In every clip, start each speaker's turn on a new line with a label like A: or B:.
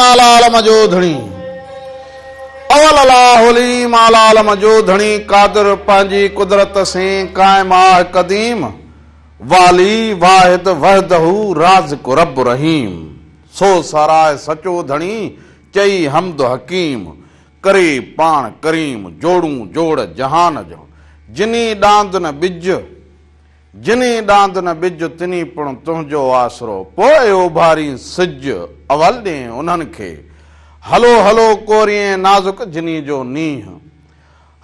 A: मालाल मजोधणी अवलला होली मालाल मजोधणी कादर पांजी कुदरत से कायम आ कदीम वाली वाहिद वहदहू राज को रब रहीम सो सराय सचो धणी चई हमद हकीम करे पाण करीम जोड़ू जोड़ जहान जो जिनी डांद न बिज तिनी पण तुंहिंजो आसरो पोइ उभारी सिज अवल ॾे उन्हनि खे हलो हलो कोरिए नाज़ुक जिनी जो नींह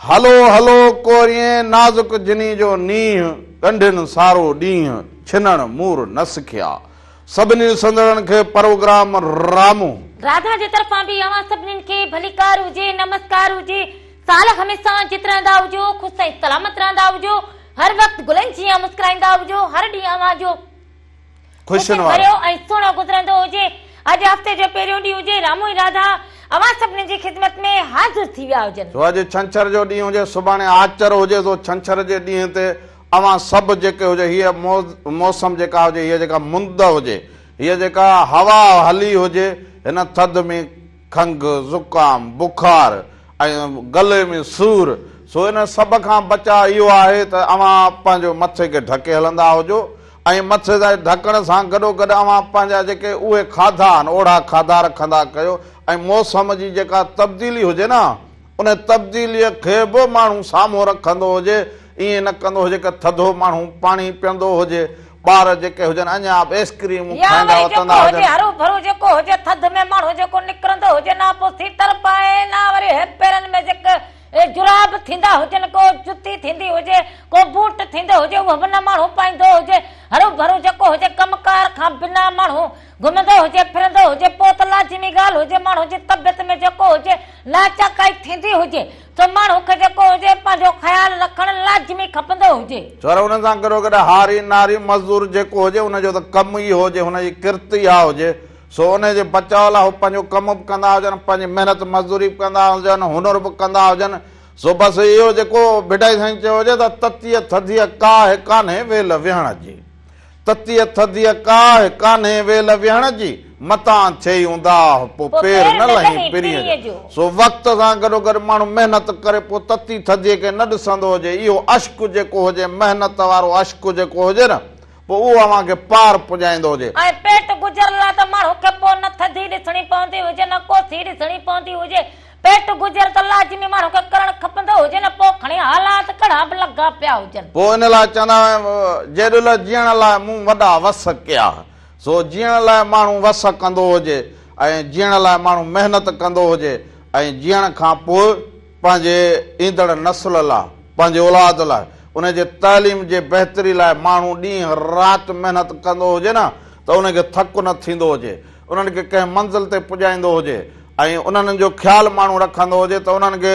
A: हलो हलो कोरिए नाज़ुक जिनी जो नींह कंढिन सारो ॾींहुं छिनण मूर न सिखिया सभिनी संदड़न खे प्रोग्राम रामू
B: राधा जे तरफां बि अवां सभिनी खे भलीकार हुजे नमस्कार हुजे साल हमेशा जित रहंदा हुजो ख़ुश ऐं सलामत रहंदा हुजो हर वक्त गुलन जी मुस्कुराईंदा हुजो हर ॾींहुं अवां जो
A: खुशियुनि
B: वारो ऐं सुहिणो गुज़रंदो हुजे अॼु हफ़्ते जो पहिरियों ॾींहुं हुजे रामू ऐं राधा अवां सभिनी जी ख़िदमत में हाज़िर थी विया हुजनि
A: तो अॼु छंछर जो ॾींहुं हुजे सुभाणे आचर हुजे तो छंछर जे ॾींहं ते अवां सभु जेके हुजे हीअ मौसम जेका हुजे हीअ जेका मुंद हुजे हीअ जेका हवा हली हुजे हिन थधि में खंघि ज़ुकाम बुखार ऐं गले में सूर सो इन सभ खां बचा इहो आहे त अवां पंहिंजो मथे खे ढके हलंदा हुजो ऐं मथे जे ढकण सां गॾोगॾु अवां पंहिंजा जेके उहे खाधा आहिनि ओढ़ा खाधा रखंदा कयो ऐं मौसम जी जेका तब्दीली हुजे न उन तब्दीलीअ खे बि माण्हू साम्हूं रखंदो हुजे ईअं न कंदो हुजे कि थधो माण्हू पाणी पीअंदो हुजे ॿार जेके हुजनि अञा आइस्क्रीम खाईंदा वतंदा हुजनि
B: हरो भरो जेको हुजे थधि में माण्हू जेको निकिरंदो हुजे ना पोइ सीतर पाए ना वरी पेरनि में जेके जुराब थींदा हुजनि को जुती थींदी हुजे को बूट थींदो हुजे उहो बि न माण्हू पाईंदो हुजे हरो भरो जेको हुजे कमकार खां बिना माण्हू घुमंदो हुजे फिरंदो हुजे पोइ त लाज़मी ॻाल्हि हुजे माण्हू जी तबियत में जेको हुजे लाचाकाई थींदी हुजे त माण्हू खे जेको हुजे पंहिंजो ख़्यालु रखणु लाज़मी खपंदो हुजे
A: पर हुन सां गॾोगॾु हारी नारी मज़दूर जेको हुजे हुनजो त कमु ई हुजे हुनजी किरत ई हुजे सो उनजे बचाव लाइ पंहिंजो कमु बि कंदा हुजनि पंहिंजी महिनत मज़दूरी बि कंदा हुजनि हुनर बि कंदा हुजनि सो बसि इहो जेको बिठाई साईं चयो हुजे त ततीअ थधीअ काहे कान्हे वेल विहण जी ततीअ थधीअ काहे कान्हे वेल विहण जी मतां चई हूंदा पोइ पेर न लही पिरीअ जो सो वक़्त सां गॾोगॾु माण्हू महिनत करे पोइ तती थधीअ खे न ॾिसंदो हुजे इहो अश्क जेको हुजे महिनत वारो अश्क जेको हुजे न पोइ उहो अव्हां खे पार पुॼाईंदो हुजे
B: ऐं पेट गुज़रण लाइ त माण्हू खे पोइ न थधी ॾिसणी पवंदी हुजे न कोसी ॾिसणी पवंदी हुजे पेट गुज़र त लाज़मी माण्हू खे करणु खपंदो हुजे न पोइ खणी हालात कड़ा बि लॻा पिया हुजनि
A: पोइ इन लाइ चवंदा जेॾीमहिल जीअण लाइ मूं वॾा वस कया सो जीअण लाइ माण्हू वस कंदो हुजे ऐं जीअण लाइ माण्हू महिनत कंदो हुजे ऐं जीअण खां पोइ पंहिंजे ईंदड़ नस्ल लाइ पंहिंजे औलाद लाइ उनजे तालीम जे बहितरी लाइ माण्हू ॾींहुं राति महिनत कंदो हुजे न त उनखे थकु न थींदो हुजे उन्हनि खे कंहिं मंज़िल ते पुॼाईंदो हुजे ऐं उन्हनि जो ख़्यालु माण्हू रखंदो हुजे त उन्हनि खे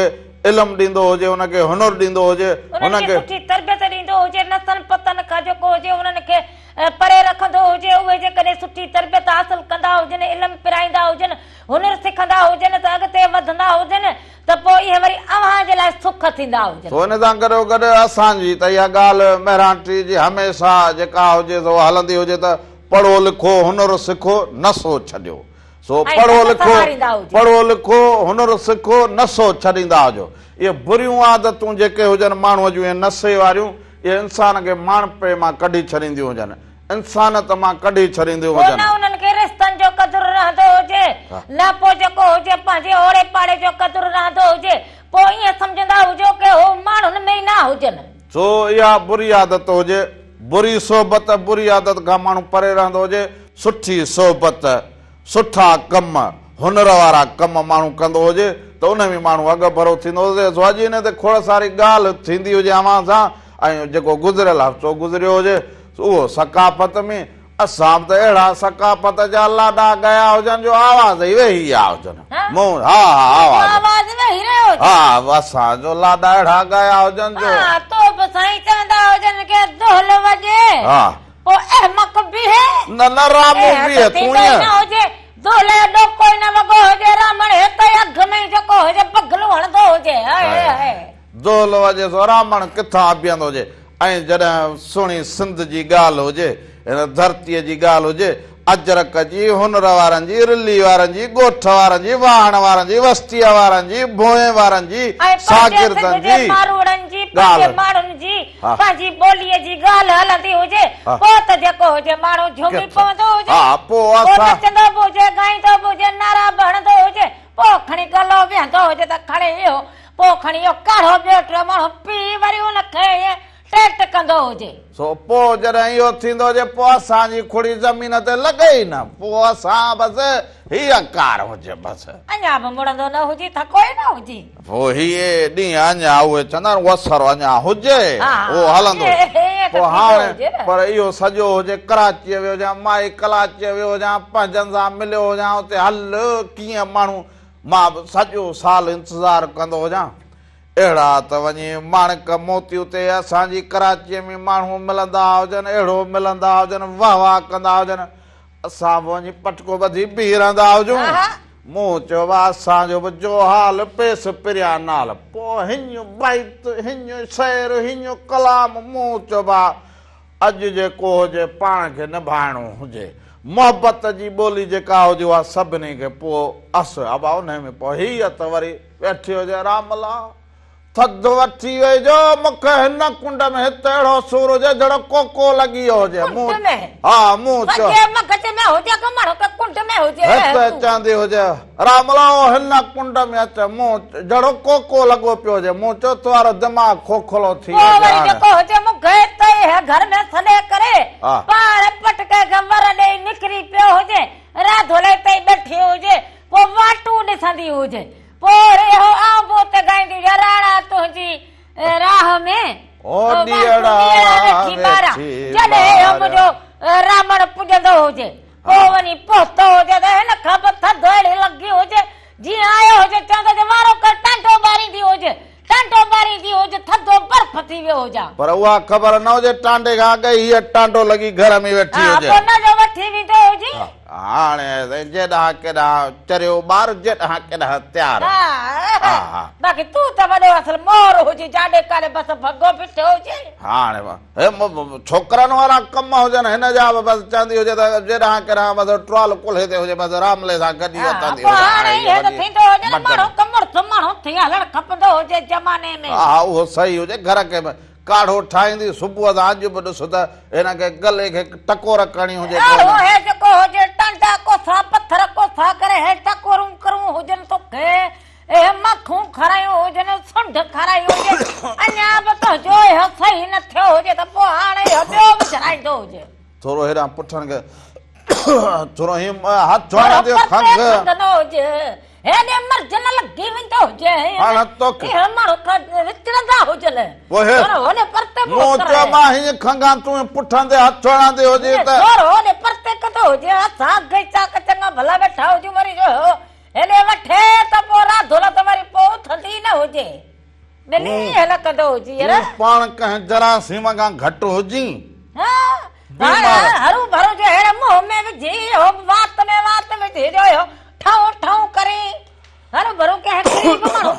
A: इल्मु ॾींदो हुजे उनखे हुनर ॾींदो हुजे
B: उनखे सुठी तरबियत ॾींदो हुजे नसन पतन खां जेको हुजे उन्हनि खे परे रखंदो हुजे उहे जेकॾहिं सुठी तरबियत हासिल कंदा हुजनि इल्मु पिराईंदा हुजनि हुनर सिखंदा हुजनि त अॻिते वधंदा हुजनि त पोइ इहे वरी अव्हां जे लाइ सुख थींदा हुजनि
A: हुन सां गॾोगॾु असांजी त इहा ॻाल्हि महिरांटी जी हमेशह जेका हुजे सो हलंदी हुजे त पढ़ो लिखो हुनर सिखो नसो छॾियो सो पढ़ो लिखो हुनर सिखो नसो छॾींदा हुजो इहे बुरियूं आदतूं जेके हुजनि माण्हूअ जूं नशे वारियूं इहे इंसान खे माण्हूपे मां कढी छॾींदियूं हुजनि इंसानियत मां कढी छॾींदियूं हुजनि
B: उन्हनि खे रिश्तनि जो क़दुरु रहंदो हुजे न पोइ जेको हुजे पंहिंजे ओड़े पाड़े जो क़दुरु रहंदो हुजे पोइ ईअं सम्झंदा हुजो कि हो माण्हुनि में ई न हुजनि सो
A: इहा बुरी आदत हुजे बुरी सोबत बुरी आदत खां माण्हू परे रहंदो हुजे सुठी सोबत सुठा कम हुनर वारा कम माण्हू कंदो हुजे त उन में माण्हू अॻु भरो थींदो हुजे सो अॼु हिन ते खोड़ सारी ॻाल्हि थींदी हुजे अव्हां सां ऐं जेको गुज़रियल हफ़्तो गुज़रियो हुजे उहो सकाफ़त में असां त अहिड़ा सकाफ़त जा लाॾा गया हुजनि जो आवाज़ ई वेही विया हुजनि असांजो लाॾा अहिड़ा गया हुजनि जो न रामू बीहे तूं
B: दोले डो कोई न वगो हुजे रामण हिते अघ में जेको हुजे पगलो हणदो हुजे
A: दोल वजे सो रामण किथां बीहंदो हुजे ऐं जॾहिं सुहिणी सिंध जी ॻाल्हि हुजे हिन धरतीअ जी ॻाल्हि हुजे अजरक जी, हुनर वारनि जी, रिली वारनि जी, ॻोठ वारनि जी, वाहण वारनि जी, वस्तीअ वारनि जी, भोए वारनि जी, शागिर्दनि जी,
B: मारूड़नि जी, पंहिंजे माण्हुनि जी, पंहिंजी ॿोलीअ जी ॻाल्हि हलंदी हुजे, पोइ त जेको हुजे माण्हू झूमी पवंदो हुजे,
A: पोइ असां
B: नचंदो बि हुजे, ॻाईंदो बि हुजे, नारा भणंदो हुजे, पोइ खणी गलो वेहंदो हुजे त खणी इहो, पोइ खणी इहो काढ़ो ॿियो टियों माण्हू पी वरी हुनखे टेट कंदो हुजे।
A: सो पोइ जॾहिं इहो थींदो हुजे पोइ असांजी खुड़ी ज़मीन ते लॻे ई न, पोइ असां बसि हीअ कार हुजे बसि,
B: अञा बि मुड़ंदो न हुजे त कोई न हुजे,
A: पोइ हीअ ॾींहं अञा उहे चवंदा आहिनि वसर अञा हुजे उहो हलंदो। पोइ हाणे पर इहो सॼो हुजे कराचीअ वियो हुजां, माई कलाचीअ वियो हुजां, पंहिंजनि सां मिलियो हुजां, उते हल कीअं माण्हू मां बि सॼो साल इंतज़ारु कंदो हुजां। अहिड़ा त वञी माणिक मोतियूं ते असांजी कराचीअ में माण्हू मिलंदा हुजनि, अहिड़ो मिलंदा हुजनि, वाह वाह कंदा हुजनि, असां बि वञी पटको ॿधी बीह रहंदा हुजूं। मूं चयो असांजो बि जो हाल पेस पिरिया नाल, पोइ हिन बाइट हिन शेर हिन कलाम, मूं चयो अॼु जेको हुजे पाण खे निभाइणो हुजे, मोहबत जी ॿोली जेका हुजे उहा सभिनी खे, पोइ अस अबा उन में पोइ हीअ त वरी वेठी हुजे रामला थधि वठी वई जो मूंखे हिन कुंड में हिते अहिड़ो सूर हुजे जहिड़ो कोको लॻी वियो हुजे, हा मूं चयो हिते चवंदी हुजे रामला हिन कुंड में अच, मूं जहिड़ो कोको लॻो पियो हुजे, मूं चयो तुंहिंजो दिमाग़ खोखलो थी
B: निकिरी पियो हुजे, राधो ताईं बैठी हुजे, पोइ वाटू ॾिसंदी हुजे, पोइ आंबो त गाईंदी राणा तुंहिंजी राह में मुंहिंजो रावण पुॼंदो हुजे, पोइ वञी पहुतो हुजे त हिन खां पोइ थधि अहिड़ी लॻी हुजे जीअं आयो हुजे चवंदो वारो कर टांडो ॿारींदी हुजे, टांडो ॿारींदी हुजे, थधो बर्फ थी वियो हुजे, पर
A: उहा ख़बर न हुजे टांडे खां अॻु हीअ टांडो लॻी घर में वेठी हुजे,
B: वठी वेंदो हुजे।
A: हाणे जेॾां केॾां चरियो ॿार जेॾां केॾां तयार,
B: बाक़ी तूं त वॾो असल मोर हुजे जाॾे काॾे बसि भॻो बीठो हुजे।
A: हाणे छोकिरनि वारा कम हुजनि हिन जा बि बसि चवंदी हुजे त जेॾां केॾां बसि ट्रॉल कुल्हे ते हुजे बसि रामले सां गॾु माण्हू
B: थी हलणु खपंदो हुजे ज़माने में,
A: हा उहो सही हुजे। घर खे काढ़ो ठाहींदी सुबुह सां अॼु बि ॾिसो त हिनखे गले खे टकोर करणी हुजे,
B: जेको हुजे टंडा कोसा पथर कोसा करे हे टकोरूं करूं हुजनि तोखे, मखूं खारायूं हुजनि, सुंढ खाराई हुजे, अञा बि तुंहिंजो इहो सही न थियो हुजे त पोइ हाणे ॿियो बि जराईंदो हुजे,
A: थोरो हेॾां पुठनि खे थोरो हथ जोड़ंदो खंघ
B: हुजे, हेॾे मर्ज न लॻी वेंदो हुजे,
A: हाणे तोखे
B: माण्हू विचड़ंदा हुजनि, होॾे परते
A: मूं चयो मां हीअं खंघां तूं पुठनि ते हथ जोड़ंदे हुजे त
B: होॾे परते कंदो हुजे, असां गईचा चङा भला वेठा हुजूं वरी जो हेॾे वठे त पोइ राधो त वरी पोइ थधी न हुजे, ॿिनी हल कंदो हुजे,
A: पाण कंहिं जरासीम खां घटि हुजी
B: हरू भरू जो हेड़े मुंहं में विझी वात में विझी जो ठाऊं ठाऊं करे हरू भरू कंहिं माण्हू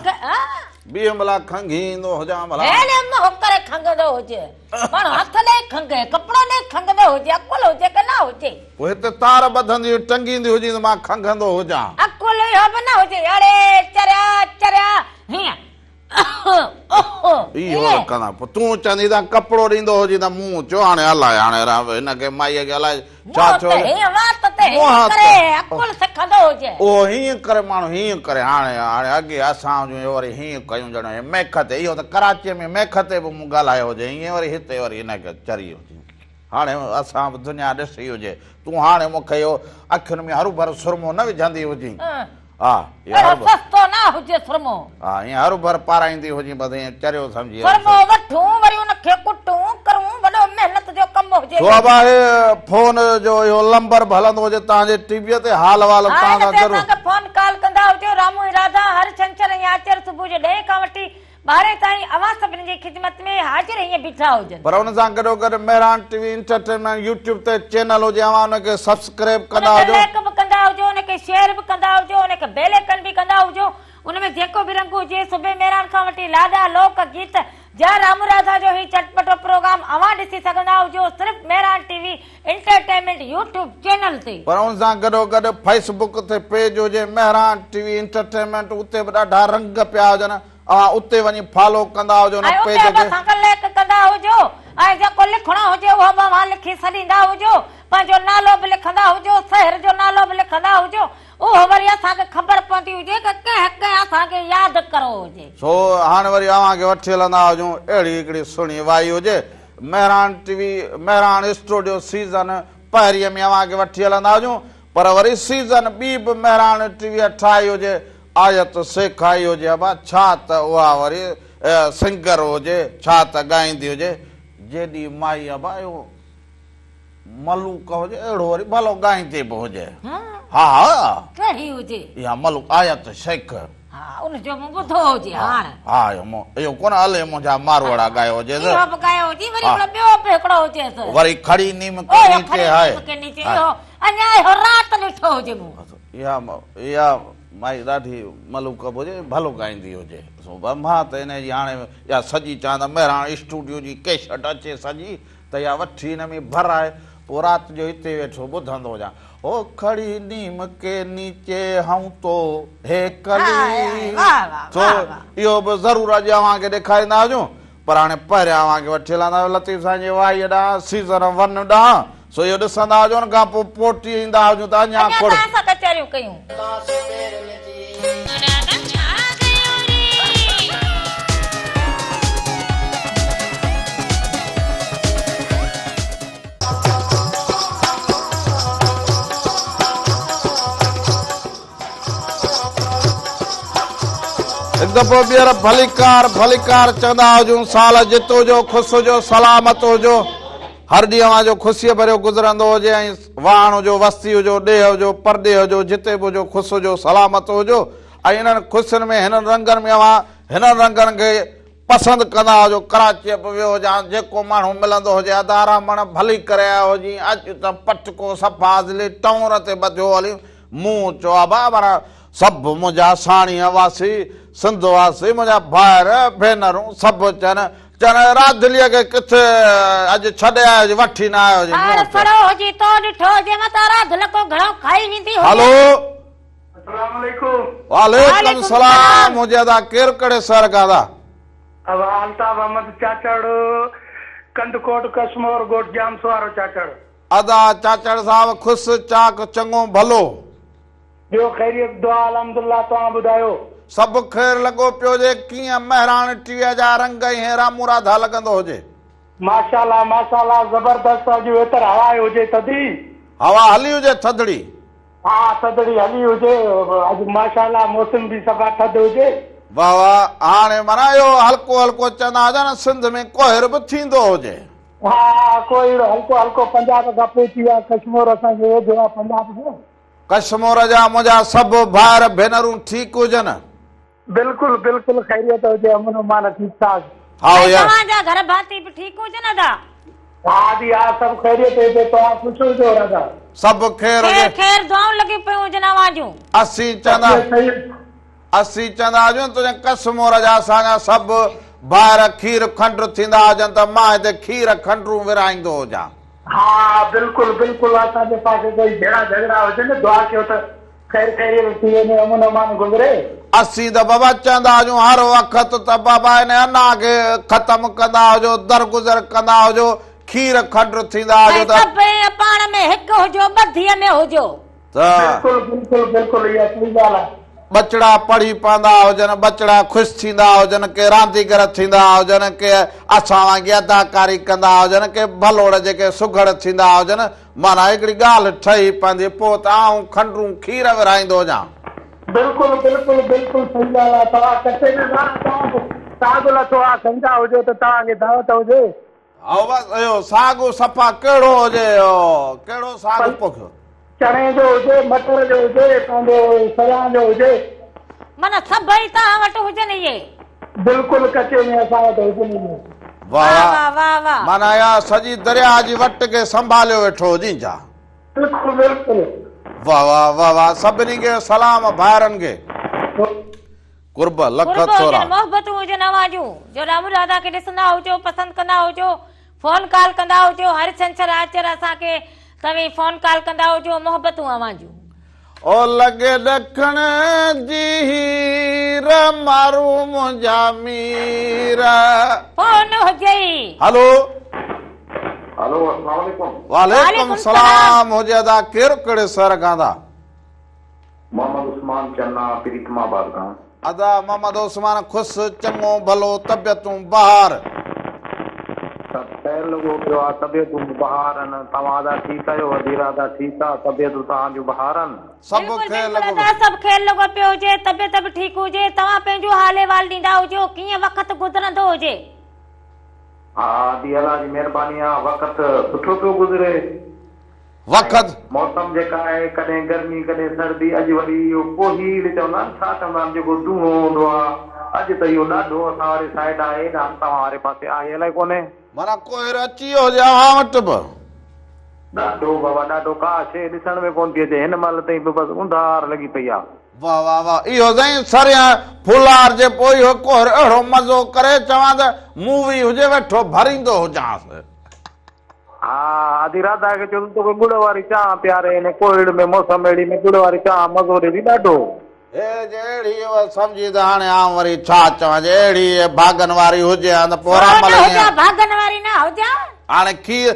A: ॿी भला खंघींदो हुजां भला
B: हेॾे मुंहं करे खंघंदो हुजे, माण्हू हथ ॾे खंघे, कपिड़ो ॾे खंघंदो हुजे, अकुल हुजे की न हुजे,
A: पोइ हिते तार ॿधंदी टंगींदी हुजी त मां खंघंदो हुजां,
B: अकुल इहो बि न हुजे, अड़े चरिया चरिया हीअं
A: इहो कंदा, पोइ तूं चवंदी त कपिड़ो ॾींदो हुजी त मूं चयो हाणे हलाए हाणे हिनखे माईअ खे हलाए छा थियो, उहो हीअं करे माण्हू हीअं करे, हाणे हाणे अॻे असां वरी हीअं कयूं ॼण मेख ते, इहो त कराचीअ में मेख ते बि मूं ॻाल्हायो हुजे, हीअं वरी हिते वरी हिनखे चरी हुजे, हाणे असां बि दुनिया ॾिसी हुजे, तूं हाणे मूंखे इहो अखियुनि में हरू भरू सुरमो न विझंदी हुजी, हा
B: सस्तो न हुजे सुरमो,
A: हा ईअं हरू भर पाराईंदी हुजी बसि ईअं चरियो सम्झी
B: सुरमो वठूं वरी उनखे कुटूं करूं, वॾो महिनत जो कमु हुजे,
A: फोन जो इहो नंबर बि हलंदो हुजे तव्हांजे टीवीअ ते, हाल वाल
B: फोन कॉल कंदा हुजो, रामू इरादा हर छंछर या आचर सुबुह जो 10 खां वठी 12 ताईं अवां सभिनी जी ख़िदमत में हाज़िर हीअं बीठा हुजनि, पर
A: हुन सां गॾो गॾु मेहरान टीवी एंटरटेनमेंट यूट्यूब ते चैनल हुजे, अवां हुनखे सब्सक्राइब कंदा हुजो, लाइक
B: बि कंदा हुजो, हुनखे शेयर बि कंदा हुजो, हुनखे बेल आइकन बि कंदा हुजो, उनमें जेको बि रंग हुजे सुबह मेहरान खां वठी लाॾा लोक गीत जा रामू राधा जो ही चटपटो प्रोग्राम अवां ॾिसी सघंदा हुजो सिर्फ़ Mehran TV entertainment YouTube channel ते।
A: पर उन सां गॾोगॾु फेसबुक ते पेज हुजे मेहरान टीवी एंटरटेनमेंट, उते बि ॾाढा रंग पिया हुजनि, अवां उते वञी फॉलो कंदा हुजो न पेज खे,
B: लाइक कंदा हुजो ऐं जेको लिखणो हुजे उहो बि अवां लिखी छॾींदा हुजो, पंहिंजो नालो बि लिखंदा हुजो, शहर जो नालो बि लिखंदा हुजो, उहो वरी असांखे ख़बर पवंदी हुजे कि कंहिं कंहिं असांखे यादि करो हुजे।
A: सो हाणे वरी अवां खे वठी हलंदा हुजूं अहिड़ी हिकिड़ी सुहिणी वाई हुजे Mehran TV Mehran studio season पहिरीं में अवां खे वठी हलंदा हुजूं, पर वरी सीज़न ॿी बि मेहरान टीवी ठाही हुजे, आयत सेखाई हुजे, अबा छा त उहा वरी सिंगर हुजे, छा त ॻाईंदी हुजे, जेॾी माई अबा इहो मलूक हुजे अहिड़ो वरी भलो ॻाईंदी बि हुजे। हा हा
B: कहिड़ी हुजे
A: इहा मलूक आयत शेख,
B: हा उनजो मूं ॿुधो हुजे। हाणे
A: हा इहो कोन हले मुंहिंजा मारवाड़ा ॻायो हुजे
B: इहो बि ॻायो हुजे, वरी ॿियो बि हिकिड़ो हुजे
A: वरी खड़ी नीम के नीचे आहे,
B: अञा इहो राति ॾिठो हुजे मूं।
A: इहा माई ॾाढी मलूक बि हुजे, भलो ॻाईंदी हुजे। मां त इन जी हाणे इहा सॼी चवंदा मेहरान स्टूडियो जी कैसेट अचे सॼी त इहा वठी हिन में भराए पोइ राति जो हिते वेठो ॿुधंदो हुजां, ओ खड़ी नीम के नीचे हूं तो हे कली। तो इहो बि ज़रूरु अॼु अव्हांखे ॾेखारींदा हुजूं, पर हाणे पहिरियां अव्हांखे वठी हलंदा लतीफ़ साईं जी वाई ॾांहुं सीज़न 1 ॾांहुं, सो इहो ॾिसंदा हुजो न, खां पोइ पोटी ईंदा हुजूं त अञा खोड़
B: कचरियूं कयूं।
A: हिकु दफ़ो ॿीहर भलीकार चवंदा हुजूं, साल जितो हुजो ख़ुशि हुजो सलामत हुजो, हर ॾींहुं अव्हांजो ख़ुशीअ भरियो गुज़रंदो हुजे, ऐं वाहण हुजो वस्ती हुजो ॾेह हुजो परॾे हुजो, जिते बि हुजो ख़ुशि हुजो सलामत हुजो, ऐं हिननि ख़ुशियुनि में हिननि रंगनि में अव्हां हिननि रंगनि खे पसंदि कंदा हुजो। कराचीअ बि वियो हुजां, जेको माण्हू मिलंदो हुजे अदारा मण भली करे आया हुजे, अॼु त पटको सफ़ाज़िले टौर ते ॿधियो हली, मूं चयो आहे बाबा सभु मुंहिंजा साणी वासी सिंध वासी मुंहिंजा भाइर भेनरूं सभु चवनि राधलीअ खे किथे अॼु छॾे आयो वठी न आयो
B: हलो
A: वालेकुम सलाम, मुंहिंजे अदा केरु कहिड़े शहर खां था?
C: अल्ताफ अहमद चाचड़ कंदकोट कश्मीर गोट जामस वारो चाचड़।
A: अदा चाचड़ साहब ख़ुशि चाक चङो भलो,
C: ॿियो ख़ैरियत दुआ अल्हम्दुलिल्लाह, तव्हां ॿुधायो?
A: सभु ख़ैर लॻो पियो हुजे, कीअं मेहरान टीवीअ जा रंग ऐं रामू राधा लॻंदो हुजे?
C: माशाल्लाह माशाल्लाह ज़बरदस्त, अॼु वेतर हवा हुजे थधी,
A: हवा हली हुजे थधड़ी?
C: हा थधड़ी हली हुजे, अॼु माशाल्लाह मौसम बि सफ़ा थधि हुजे।
A: वाह वाह, हाणे माना इहो हल्को हल्को चवंदा हुजनि न सिंध में कोहिर बि थींदो हुजे।
C: हा कोई हल्को हल्को पंजाब खां पोइ थी वियो कश्मीर, असांखे वेझो आहे पंजाब में।
A: कश्मीर जा मुंहिंजा सभु भाइर भेनरूं ठीकु हुजनि?
C: बिल्कुलु बिल्कुलु ख़ैरियत हुजे, अमन मान ठीक ठाक।
A: हा यार
B: तव्हांजा घर भाती बि ठीकु हुजनि अदा?
C: हा दी हा सभु ख़ैरियत हुजे, तव्हां ख़ुशि हुजो राजा?
A: सभु ख़ैर हुजे,
B: ख़ैर दुआऊं लॻी पियूं हुजनि अवांजूं।
A: असीं चवंदा हुजूं तुंहिंजे कश्मीर जा असांजा सभु भाइर खीर खंड थींदा हुजनि त मां हिते खीर खंडरू विराईंदो हुजां।
C: हा बिल्कुलु बिल्कुलु, असांजे पासे कोई भेड़ा झगड़ा हुजनि दुआ कयो त ख़ैर ख़ैरियत थी वञे, अमन अमान गुज़रे। असीं
A: त बाबा चवंदा हुजूं हर वक़्तु त बाबा हिन अना खे ख़तम कंदा हुजो, दरगुज़र कंदा हुजो, खीर खंड थींदा हुजो त
B: पाण में हिकु हुजो, ॿधीअ में हुजो।
C: बिल्कुलु बिल्कुलु बिल्कुलु, इहा सही ॻाल्हि आहे।
A: बचड़ा पढ़ी पवंदा हुजनि, बचड़ा ख़ुशि थींदा हुजनि, के रांदीगर थींदा हुजनि, के असां वांगुरु अदाकारी कंदा हुजनि, के भलोड़ जेके सुघड़ थींदा हुजनि, माना हिकिड़ी ॻाल्हि ठही पवंदी, पोइ त आऊं खंडरू खीर विराईंदो हुजां।
C: बिल्कुलु बिल्कुलु बिल्कुलु सही ॻाल्हि आहे। तव्हां कटे में साग लथो आहे, संजा हुजो त तव्हांखे दावत हुजे।
A: हा बसि इहो साॻु सफ़ा कहिड़ो हुजे, कहिड़ो साॻु पोखियो?
C: चणे जो हुजे, मटर जो हुजे, पंहिंजो सयां जो हुजे,
B: माना सभई तव्हां वटि हुजनि इहे?
C: बिल्कुलु कचे में असां वटि हुजनि।
A: वाह वाह वाह, माना इहा सॼी दरिया जी वट खे संभालियो वेठो हुजी जा।
C: बिल्कुलु बिल्कुलु,
A: वाह वाह वाह वाह, सभिनी खे सलाम भाइरनि खे। कुर्ब लख
B: कुर्ब
A: थोरा
B: हुजनि, मोहबतूं हुजनि आवाजूं जो राम राधा खे ॾिसंदा हुजो, पसंदि कंदा हुजो, फोन कॉल कंदा हुजो, हर छंछर आचर असांखे तव्हीं फोन कॉल कंदा हुजो, मोहबतूं आवाजूं।
A: ओ लगे ॾखण जी हीर मारू मुंहिंजा मीर।
B: फोन हुजे।
A: हेलो
C: हेलो अस्सलाम वालेकुम।
A: वालेकुम सलाम हुजे अदा केरु कहिड़े शहर खां था?
C: मोहम्मद उस्मान चन्ना प्रीतमाबाद खां।
A: अदा मोहम्मद उस्मान खुश चङो भलो तबियतूं बहार
C: सब ख़ैर लॻो पियो आहे, तबियतूं बहार आहिनि, तव्हां दा ठीकु आहियो, वज़ीर दा ठीकु आहे, तबियतूं तव्हांजूं बहार आहिनि?
A: सभु
B: बिल्कुलु,
A: खेल
B: बिल्कुलु अदा, सभु खेल लॻो पियो हुजे, तबियत बि ठीकु हुजे, तव्हां पंहिंजो हाल अहिवाल ॾींदा हुजो, कीअं वक़्तु गुज़रंदो हुजे?
C: हा दी अलाह जी महिरबानी आहे, वक़्तु सुठो पियो गुज़रे।
A: वक़्तु
C: मौसम जेका आहे कॾहिं गर्मी कॾहिं सर्दी, अॼु वरी इहो कोहीड़ चवंदा आहिनि, छा चवंदा आहिनि जेको दूंहों हूंदो आहे, अॼु त इहो ॾाढो असां वारी साइड आहे, हेॾां तव्हां वारे पासे आहे अलाए कोन्हे।
A: माना कोहिर अची वियो हुजे अव्हां वटि बि?
C: ॾाढो बाबा ॾाढो, का शइ ॾिसण में कोन थी अचे, हिन महिल ताईं बि बसि उंधार लॻी पई आहे।
A: वाह वाह वाह, इहो साईं सरिया फुलार जे पोइ इहो कोहिर अहिड़ो मज़ो करे चवां त मूवी हुजे वेठो भरींदो हुजांसि।
C: हा आधी राधा खे चयो तोखे गुड़ वारी चांहि प्यारे, हिन कोहिड़ में मौसम अहिड़ी में गुड़ वारी चांहि मज़ो ॾे थी ॾाढो।
A: हे जहिड़ी सम्झी त हाणे आउं वरी छा चवां, अहिड़ी भागन वारी हुजे हा त पोरा
B: हुजा भागन वारी न हुजा,
A: हाणे खीर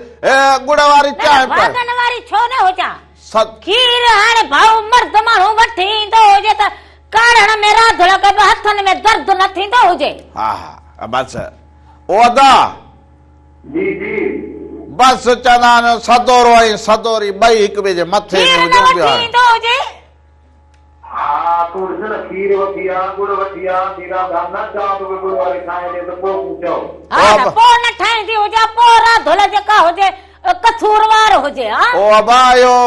A: गुड़ वारी चांहि
B: भागन वारी छो न हुजा?
A: सत
B: खीर हाणे भाऊ मर्द माण्हू वठी ईंदो हुजे त काढ़ण में राधड़ के हथनि में दर्द न थींदो हुजे?
A: हा हा बसि ओ अदा
C: जी जी
A: बस चवंदा आहिनि सदोरो ऐं सदोरी ॿई हिक ॿिए जे मथे
B: खीर
A: में
B: न
A: हुजनि पिया।
B: वठी ईंदो हुजे?
C: हा तूं ॾिस न, खीर वठी आ, गुड़ वठी आ, दी राधा न चांहि तोखे गुड़ वारी ठाहे ॾे त पोइ तूं चओ।
B: हा न, पोइ न ठाहींदी हुजे, पोइ राधड़ जेका हुजे कसूरवार हुजे। हा
A: ओ अबा इहो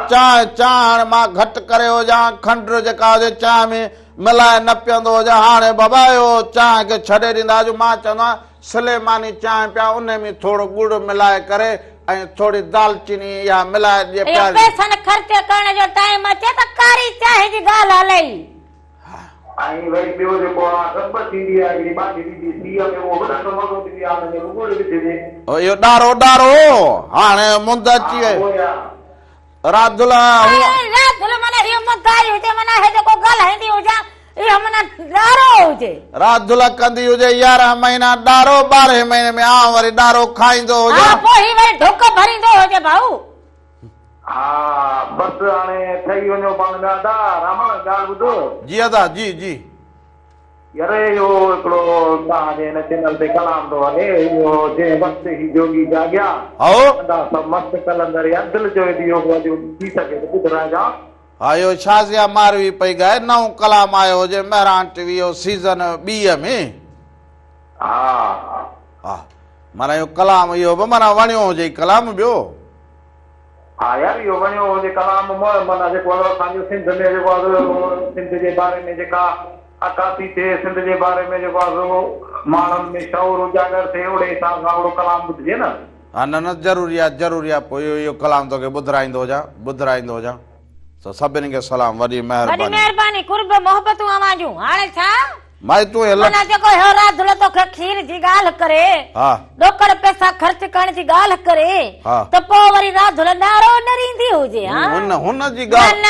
A: चांहि हाणे मां घटि करे हुजां, खंडु जेका हुजे चांहि में मिलाए न पीअंदो हुजां, हाणे बाबा इहो चांहि खे छॾे ॾींदा। अॼु मां चवंदो सलेमानी चांहि पिया, उन में थोरो गुड़ मिलाए करे ऐं थोरी दालचीनी या मिलाए ॾे पिया।
B: पैसनि ख़र्च करण जो टाइम अचे त कारी चांहि जी ॻाल्हि हलई।
C: ऐं वरी ॿियो जेको आहे रब थींदी आहे, हिकिड़ी भाॼी थींदी सीअ में, उहो बि ॾाढो मज़ो थींदी आहे, हुन में गुड़ विझिजे।
A: इहो ॾारो ॾारो हाणे मुंद अची वई राधुला।
B: राधुल माना इहो मुदाई हुजे, माना हे जेको ॻाल्हाईंदी हुजां इहो माना ॾारो हुजे।
A: राधुला कंदी हुजे 11 महीना ॾारो, 12 महीने में आउं वरी ॾारो खाईंदो हुजे।
B: हा पोइ वरी ढुक भरींदो हुजे भाऊ।
C: हा बसि हाणे ठही वञो पाण ॾाढा रामण ॻाल्हि ॿुधो।
A: जी अदा जी जी।
C: यार इहो हिकिड़ो तव्हांजे हिन चैनल ते कलाम थो हले, इहो जंहिं वक़्तु ही जोगी जाॻिया सभु मस्तु कलंदर या दिलि जो इहो थी सघे त ॿुधाइजां।
A: हा इहो शाज़िया मारवी पई ॻाए, नओं कलाम आयो हुजे मेहरान टीवी जो सीज़न 2 में।
C: हा
A: हा माना इहो कलाम इहो बि माना वणियो हुजे कलाम ॿियो।
C: हा यार इहो वणियो हुजे कलाम, माना जेको असांजो सिंध में जेको आहे सिंध जे बारे में जेका अकासी थिए, सिंध जे बारे में जेको आहे माण्हुनि में शौर उजागर थिए, ओड़े हिसाब सां ओड़ो कलाम ॿुधिजे न।
A: हा न न ज़रूरी आहे पोइ इहो कलाम तोखे ॿुधाईंदो हुजां। तो सभिनी खे सलाम, वॾी
B: महिरबानी, कुर्ब मोहबतूं आवाजूं। हाणे छा
A: माई तूं
B: माना जेको हो राधुल तोखे खीर जी ॻाल्हि करे, ॾोकड़ पैसा ख़र्च करण जी ॻाल्हि करे, त पोइ वरी राधुल ॾारो ॾरींदी हुजे।
A: हुन जी ॻाल्हि
B: न,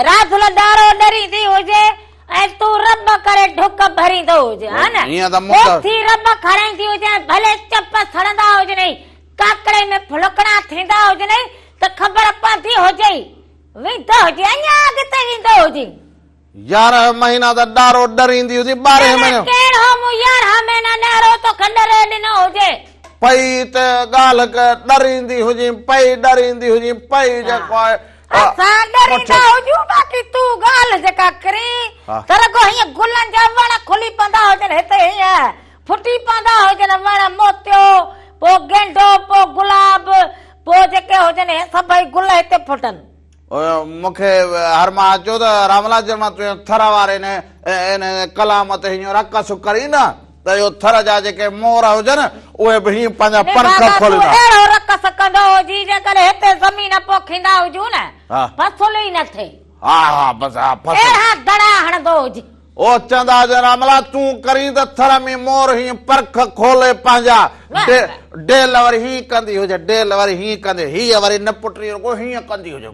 B: राधुल ॾारो ॾरींदी हुजे ऐं तूं रब करे ढुक भरींदो हुजे। हा न, थी रब खाराईंदी हुजे, भले चप सड़ंदा हुजनि, काकड़े में फुलकड़ा थींदा हुजनि, त ख़बर पवंदी हुजे वेंदो हुजे, अञा अॻिते वेंदो हुजे।
A: 11 महीना त ॾारो ॾरींदी हुजे, 12 महीना
B: कहिड़ो मूं 11 महीना ॾारो तो खंडर ॾिनो हुजे
A: पई त ॻाल्हि ॾरींदी हुजे, पई जेको आहे
B: असां ॾरींदा हुजूं, बाक़ी तूं ॻाल्हि जेका करी त रुॻो हीअं गुलनि जा वण खुली पवंदा हुजनि, हिते हीअं फुटी पवंदा हुजनि वण, मोतियो, पोइ गेंडो, पोइ गुलाब, पोइ जेके हुजनि सभई गुल हिते फुटनि।
A: मूंखे हर मां अचो त रामलाल जन मां तुंहिंजो थर वारे इन कलाम ते हीअं रक़स करी न त इहो थर जा जेके मोर हुजनि उहे बि हीअं पंहिंजा पंख खोलींदा।
B: अहिड़ो रक़स कंदो हुजी जेकॾहिं हिते ज़मीन पोखींदा हुजूं न, फसुल ई न थिए।
A: हा बसि हा फसुल
B: अहिड़ा दड़ा हणंदो हुजे।
A: ओ चंदा जरा मला तू करी त थर में मोर ही परख खोले पंहिंजा डेल वरी ही कंदी हुजे डेल वरी ही कंदे ही वरी न पुटरी को ही कंदी हुजे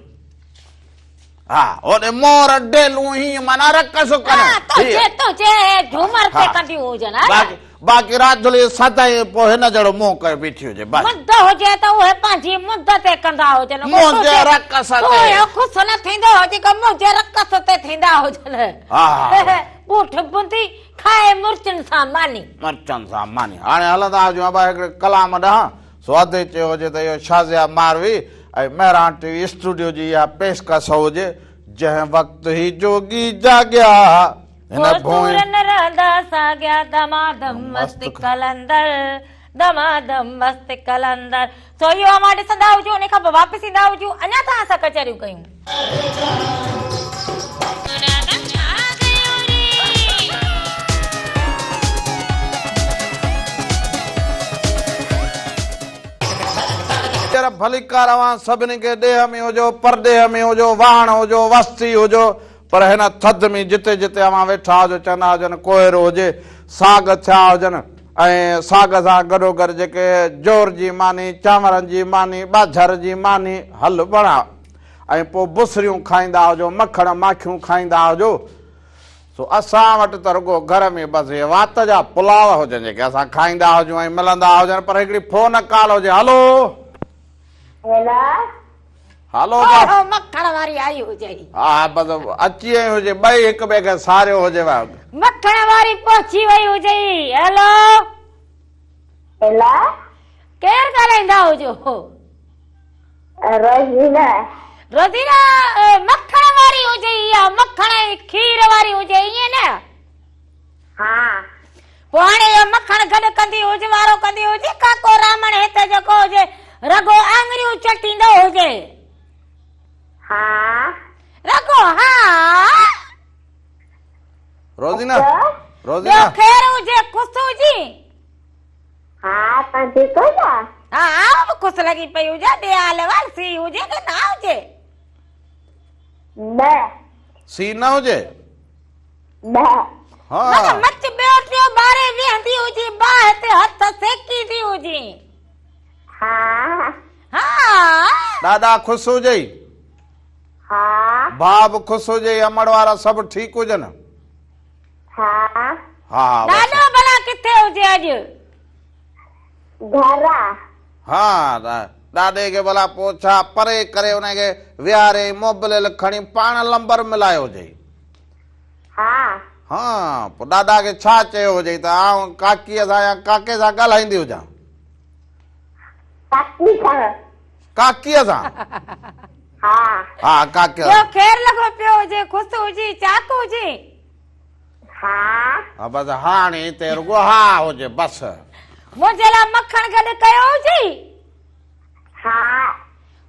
A: हाँ ओने मोर डेलू ही मना रखस करे
B: तुझे झूमर पे कंदी हुजे ना
A: बाकी रात दुली सदाई पो हिन जड़ो मोह करे बीठी हुजे बस
B: मुद्द हुजे त उहे पंहिंजी मुद्द ते कंदा हुजे न
A: मुंहिंजे रकस ते
B: खुश न थींदो हुजे कि मुंहिंजे रकस ते थींदा हुजनि ऊठ बुंदी खाए मिर्चनि सां मानी
A: हाणे हलंदा हुजूं अबा हिकिड़े कलाम ॾांहुं स्वादे चयो हुजे त इहो शाज़िया मारवी ऐं मेहरान टीवी स्टूडियो जी इहा पेशकश हुजे जंहिं वक़्तु ही जोगी जाॻिया हिन भूमि
B: न रहंदा साॻिया दमादम मस्त कलंदर दमादम मस्त कलंदर सो इहो मां ॾिसंदा हुजूं उन खां पोइ वापसि ईंदा हुजूं अञा त असां कचहरियूं कयूं
A: भलिकार सभिनी खे ॾेह में हुजो परदेह में हुजो वाहण हुजो वस्ती हुजो पर हिन थधि में जिते जिते अवां वेठा हुजो चवंदा हुजनि कोहिरो हुजे साग थिया हुजनि ऐं साग सां गॾोगॾु जेके जोर जी मानी चांवरनि जी मानी ॿाझर जी मानी हल बणा ऐं पोइ बुसरियूं खाईंदा हुजो मखण माखियूं खाईंदा हुजो सो असां वटि त रुगो घर में बसि वात जा पुलाव हुजनि जेके असां खाईंदा हुजूं ऐं मिलंदा हुजनि पर हिकिड़ी फोन कॉल हुजे हलो हलो
B: मखण वारी आई हुजे
A: हा बस अची वई हुजे ॿई हिक ॿिए खे सारियो हुजे
B: मखण वारी पहुची वई हुजे हेलो केरु ॻाल्हाईंदा हुजो रोज़ीना मखण वारी हुजे या मखण खीर वारी हुजे ईअं न हा पोइ हाणे इहो मखण गॾु कंदी हुजे वारो कंदी हुजे काको रामण हिते जेको हुजे रगो आङरियूं चटींदो हुजे हा रगो हा
A: रोज़ीना
B: ख़ैर हुजे खुश हुजी हा तव्हां ठीक हो हा खुश लगी पई हुजे ॾियाल वालसी हुजे कि ना हुजे न
A: सी न हुजे
B: न हाँ मच ॿियो टियों ॿारे वेहंदी हुजी बाहि ते हथ सेकींदी हुजी हाँ हाँ
A: ॾाढा खुश हुजे
B: हाँ
A: भाउ बि खुश हुजे अमड़ वारा सभु ठीक हुजनि
B: हाँ
A: हा
B: ॾाढो भला किथे हुजे अॼु घर
A: हाँ ॾाॾे खे भला पोइ छा परे करे हुनखे विहारे मोबिलियल खणी पाण लंबर मिलायो हुजे
B: हाँ
A: हाँ पोइ ॾाॾा खे छा चयो हुजे त आउं काकीअ सां या काके सां ॻाल्हाईंदी हुजां काकीअ सां हा काके
B: ख़ैर लॻो पियो हुजे ख़ुशि हुजी चाक हुजे
A: हा बस हाणे हिते रुगो हा हुजे बस
B: मुंहिंजे लाइ मखण गॾु कयो हुजे हा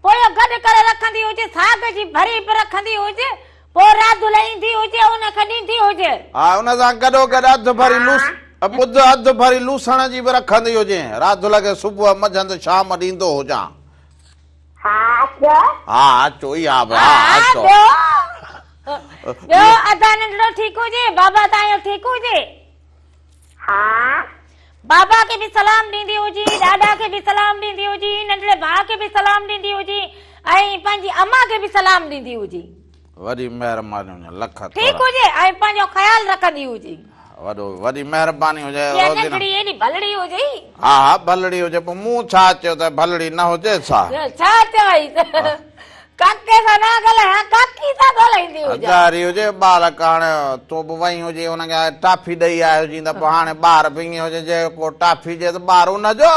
B: पोइ गॾु करे रखंदी हुजे साग जी भरी बि रखंदी हुजे पोइ राति लाईंदी हुजे उनखे ॾींदी हुजे
A: हा हुन सां गॾोगॾु अधु भरी लूस ॿुध अधु भरी लूसण जी बि रखंदी हुजे राति लॻे सुबुह मंझंदि शाम ॾींदो हुजां हा अचो ई हा अचो
B: ॿियो अदा नंढड़ो ठीक हुजे बाबा तव्हांजो ठीक हुजे हा बाबा के भी सलाम ॾींदी हुजी ॾाॾा के भी सलाम ॾींदी हुजी नंढड़े भाउ के भी सलाम ॾींदी हुजी ऐं पंहिंजी अम्मा के भी सलाम ॾींदी हुजी
A: वॾी महिरबानी लख
B: ठीक हुजे ऐं पंहिंजो ख़्याल रखंदी हुजी
A: वॾो वॾी महिरबानी हुजे
B: नंढड़ी एॾी भलड़ी हुजे
A: हा हा भलड़ी हुजे पोइ मूं छा चयो त भलड़ी न हुजे छा
B: चवई काके सां न ॻाल्हायां काकी सां ॻाल्हाईंदी हुजे
A: हज़ारी हुजे ॿार हाणे तूं बि वई हुजे हुनखे टाफी ॾेई आयो हुजे त पोइ हाणे ॿार बि ईअं हुजे जेको टाफी ॾे त ॿार हुनजो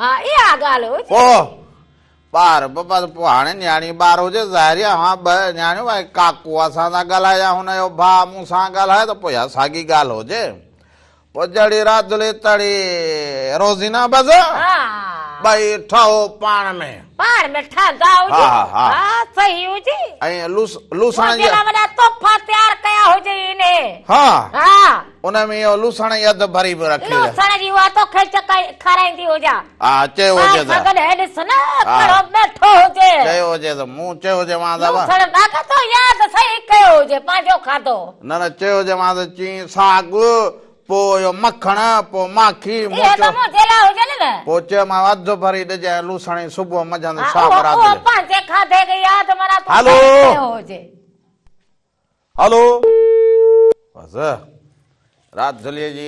B: हा इहा ॻाल्हि हुजे
A: पोइ ॿार बसि पोइ हाणे न्याणी ॿार हुजे ज़ाहिर आहे हा ॿ न्याणियूं भाई काको असां सां ॻाल्हाए या हुनजो भाउ मूं सां ॻाल्हाए त पोइ साॻी ॻाल्हि हुजे पोइ जड़ी राति तड़ी रोज़ीना बसि भाई ठहो पाण में
B: पाण में ठा गाओ जी
A: हाँ, हाँ।
B: हां सही हो जी
A: ऐं लूसण जी
B: जेला वडा तोहफा तैयार कया हो जी इने
A: हाँ
B: हां
A: उनमें इहो लूसण जी अधु भरी बि रखी
B: लूसण जी वा तो खे चकाई खाराईंदी हो जा
A: हा चयो हुजे त
B: सगन है ॾिस न खड़ो बैठो हुजे
A: चयो हुजे त मूं चयो हुजे मां दादा
B: लूसण दादा तो याद सही कयो हुजे पंहिंजो खाधो
A: न चयो हुजे मां त चई साग पोइ इहो मखण पोइ माखी
B: ये तो मो जेला हुजे न
A: पोइ चयो मां अधु भरी ॾिजां लूसण सुबुह मंझंदि शाम
B: वो
A: राति
B: पंहिंजे खाधे के याद मना तो
A: हेलो।
B: कयो हुजे
A: हलो बस राति झलीअ जी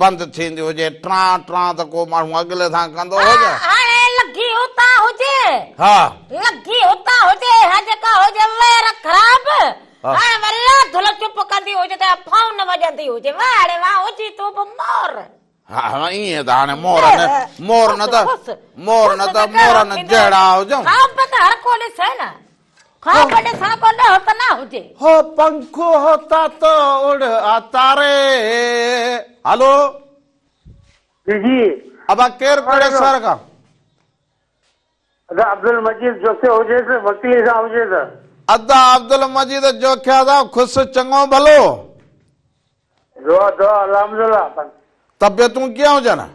A: बंदि थींदी हुजे ट्रा ट्रा त को माण्हू अॻिले सां कंदो हुजे
B: हाणे लगी होता हुजे
A: हा
B: लगी होता हुजे जेका हुजे वेर ख़राब हाणे वरी राधुल चुप कंदी हुजे त फाउन वॼंदी हुजे वाड़े वाह हुजी तूं बि मोर
A: हा ईअं त हाणे मोर न त मोर न जहिड़ा हुजऊं
B: खाब त हर को ॾिसे न खाब ॾिसण को ॾह त न हुजे
A: हो पंखो होता तो उड़ आता रे हेलो
D: जी जी
A: अब केर कड़े सर का
D: अब्दुल मजीद जोखे हुजे त वकील सां हुजे त
A: अदा अब्दुल मजीद जोखिया था खुश चंगो भलो
D: दुआ दुआ अल्हम्दुलिल्लाह
A: तबियतूं कीअं हुजनि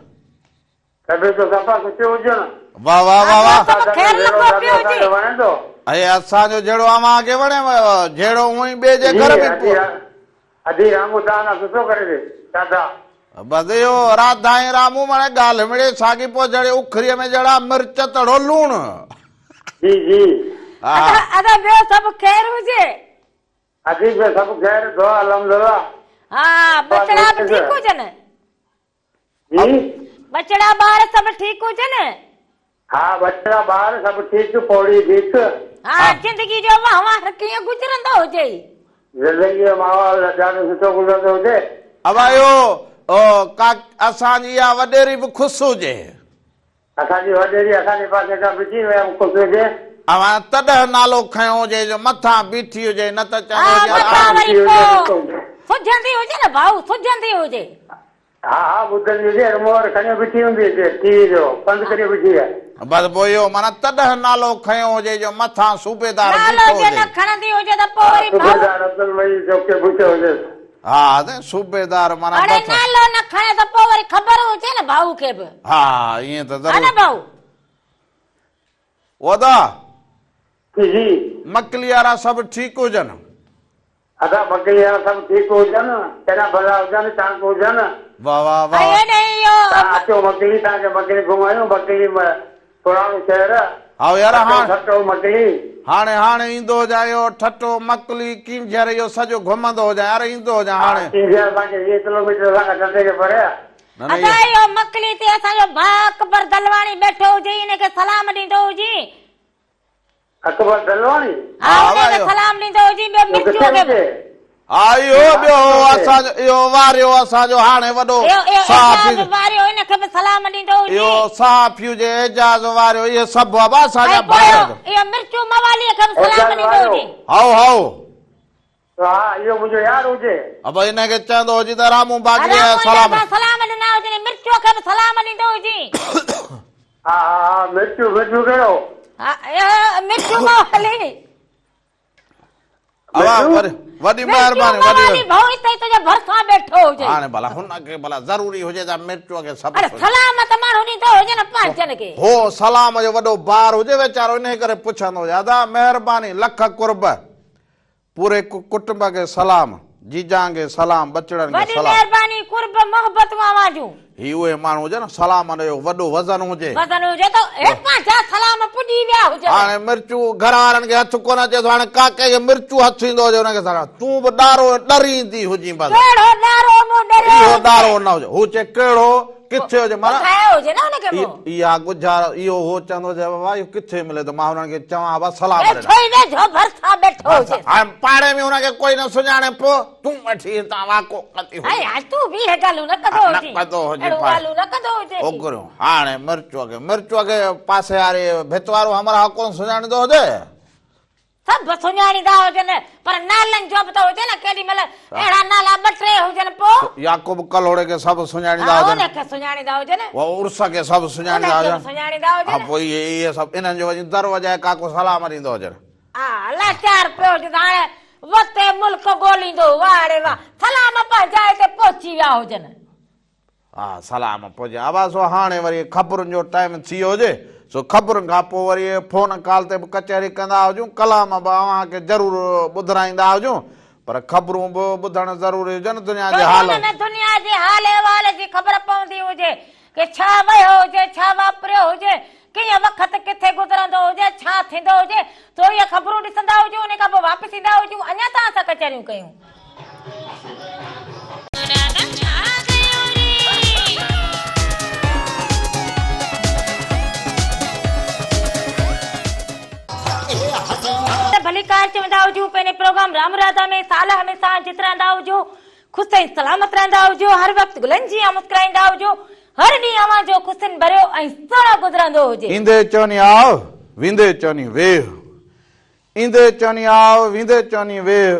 D: तबियत सफ़ा कुझु हुजे न
A: वाह वाह वाह वाह
B: सभु ख़ैर लॻो पियो हुजे
D: वणे थो
A: ऐं असांजो जहिड़ो अव्हांखे वणे जहिड़ो हूअं ई ॿिए जे घर में
D: अधी रामू तव्हां सुठो करे ॾे दादा
A: बसि इहो राधा ऐं रामू माणे ॻाल्हि मिड़े साॻी पोइ जहिड़े उखरीअ में जहिड़ा मिर्च तड़ो लूणु
D: जी जी
A: हा
B: अदा ॿियो सभु ख़ैर हुजे
D: अधी पे सभु ख़ैर दुआ अल्हम्दुलिल्लाह
B: हा बचड़ा बि ठीक हुजनि
D: जी
B: बचड़ा ॿार सभु ठीक हुजनि
D: हा बच्चा ॿार सभु ठीकु पौड़ी ठीकु
B: हा जिंदगी जो वहिंवार कीअं गुज़रंदो हुजे
D: ज़िंदगी जो माहौल ॾाढो सुठो गुज़रंदो हुजे
A: अब इहो असांजी इहा वॾेरी बि ख़ुशि हुजे
D: असांजी वॾेरी असांजे पासे खां बिठी वियमि ख़ुशि हुजे
A: अवां तॾहिं नालो खयों हुजे जो मथां बीठी हुजे न त
B: हा मथां वरी
A: चवंदो
B: पोइ सुझंदी हुजे न भाऊ सुझंदी हुजे
D: हा हा ॿुधंदी हुजे मोर खणी बीठी हूंदी हिते टीवी जो बंदि करे बीठी आहे
A: बसि पोइ इहो माना तॾहिं नालो खयों हुजे जो मथां सूबेदार
B: नालो
A: बीठो
B: जे न
A: हुजे
B: खणंदी हुजे त पोइ वरी भाऊ
D: सूबेदार अब्दुल मजीद चौके बीठो हुजे
A: हा त सूबेदार माना
B: हाणे
A: बसि
B: नालो न खणे त पोइ वरी ख़बर हुजे न भाऊ खे बि
A: हा ईअं त
B: हा न
A: ज़रूरु
B: भाऊ
A: ओदा
D: जी
A: मकली वारा सभु ठीकु हुजनि
D: असां बकरी वारा सभु ठीकु हुजनि कहिड़ा भला हुजनि चांक हुजनि
A: वाह वाह
B: ऐं
A: वाह
B: हेॾे इहो
D: तव्हां अचो मकली तव्हांखे मकली घुमायूं मकली पुराणो शहर
A: हा यार हाणे
D: खटो मकली
A: हाणे ईंदो हुजां इहो ठटो मकली किंजर इहो सॼो घुमंदो हुजां यार ईंदो हुजां हाणे
D: असांखे 20 किलोमीटर असां धंधे खे परे आहे
A: न न
B: अदा इहो मकली ते असांजो भाउ अकबर दलवाणी बैठो हुजे हिनखे सलाम ॾींदो हुजे
D: अकबर दलवाणी
B: हा हुनखे सलाम ॾींदो हुजे ॿियो मिर्चू खे
A: हा इहो ॿियो असांजो इहो वारियो असांजो हाणे वॾो
B: एजाज़ वारियो हिनखे बि सलाम ॾींदो हुजे
A: इहो साफ़ हुजे एजाज़ वारियो इहे सभु बाबा असांजा
B: ऐं
A: भाउ
B: पोइ इहो मिर्चू मवालीअ खे बि सलाम ॾींदो हुजे
A: हाउ हाउ
D: हा इहो मुंहिंजो यार हुजे
A: अब हिनखे चवंदो हुजे त रामू बागी
B: सलाम
A: सलाम
B: ॾिना हुजे मिर्चू खे बि सलाम ॾींदो हुजे
D: हा हा मिर्चू कहिड़ो
B: हा इहो मिर्चू मवाली
A: वॾी महिरबानी वॾी
B: भाऊ हिते तुंहिंजे भरिसां वेठो हुजे
A: हाणे भला हुनखे भला ज़रूरी हुजे त मिर्चूअ खे सभु
B: अरे सलाम त माण्हू ॾींदो हुजे न पंहिंजनि खे
A: हो सलाम जो वॾो बार हुजे वीचारो इन करे पुछंदो हुजे अदा महिरबानी लख कुर्ब पूरे कुटुंब खे सलाम जीजां खे सलाम बचड़नि खे
B: वॾी
A: सलाम
B: महिरबानी कुर्ब मोहबत आवाजूं
A: ही उहे माण्हू हुजे न सलाम जो वॾो वज़न हुजे
B: वज़न हुजे त हे पंहिंजा सलाम पुॼी विया हुजे
A: हाणे मिर्चू घर वारनि खे हथु कोन अचे थो हाणे काके खे मिर्चू हथु ईंदो हुजे हुनखे सलाम तूं बि ॾारो ॾरींदी हुजी बसि
B: कहिड़ो ॾारो मूं ॾरियो
A: इहो ॾारो न हुजे हू चए कहिड़ो किथे हुजे माना
B: खायो हुजे न हुनखे मूं
A: इहा गुज़ार इहो हो चवंदो हुजे बाबा इहो किथे मिले त मां हुननि खे चवां बसि सलाम
B: वेठो ई वेठो भरिसां वेठो हुजे
A: हाणे पाड़े में हुनखे कोई न सुञाणे पोइ तूं वठी तव्हां वाको कती
B: ऐं हाणे तूं बि हे ॻाल्हियूं न कंदो
A: न
B: हुजे
A: कंदो हुजे
B: अहिड़ो
A: पाए।
B: ॻाल्हियूं न कंदो हुजे
A: ओगरियो हाणे मिर्चूअ खे पासे वारे भित वारो हमरा कोन सुञाणींदो हुजे
B: सब सुञाणींदा हुजनि पर नालनि जो बि त हुजे न केॾी महिल अहिड़ा नाला 2-3 हुजनि पोइ
A: याकूब कलोड़े के सब सुञाणींदा हुजनि
B: उनखे सुञाणींदा हुजनि
A: वो उर्स के सब सुञाणींदा
B: उनखे
A: हुजनि
B: सुञाणींदा
A: हा
B: हुजनि
A: पोइ इहे सब इन्हनि जो वञी दर वजाए काको सलाम ॾींदो हुजनि
B: हा लाचार पियो हुजे त हाणे वते मुल्क ॻोल्हींदो वाड़े वाह सलाम पंहिंजाए ते पहुची विया हुजनि
A: हा सलाम पोइ आवाज़ सो हाणे वरी ख़बरुनि जो टाइम थी वियो हुजे सो ख़बरुनि खां पोइ वरी फोन कॉल ते बि कचहरी कंदा हुजूं कलाम बि अव्हांखे ज़रूरु ॿुधाईंदा हुजूं पर ख़बरूं बि ॿुधणु ज़रूरी हुजनि दुनिया जे हाल
B: दुनिया जे हाल अहिवाल जी ख़बर पवंदी हुजे कि छा वियो हुजे छा वापरियो हुजे कीअं वक़्तु किथे गुज़रंदो हुजे छा थींदो हुजे तो इहे ख़बरूं ॾिसंदा हुजूं उन खां पोइ वापसि ईंदा हुजूं अञा त असां कचहरियूं कयूं भली कार चवंदा हुजूं पंहिंजे प्रोग्राम राम राधा में साल हमेशा जित रहंदा हुजो ख़ुशि ऐं सलामत रहंदा हुजो हर वक़्तु गुलनि जी मुस्कुराईंदा हुजो हर ॾींहुं अव्हां जो ख़ुशियुनि भरियो ऐं सुहिणो गुज़रंदो हुजे
A: ईंदे चवनी आव विंदे चवनी वेह ईंदे चवनी आव विंदे चवनी वेह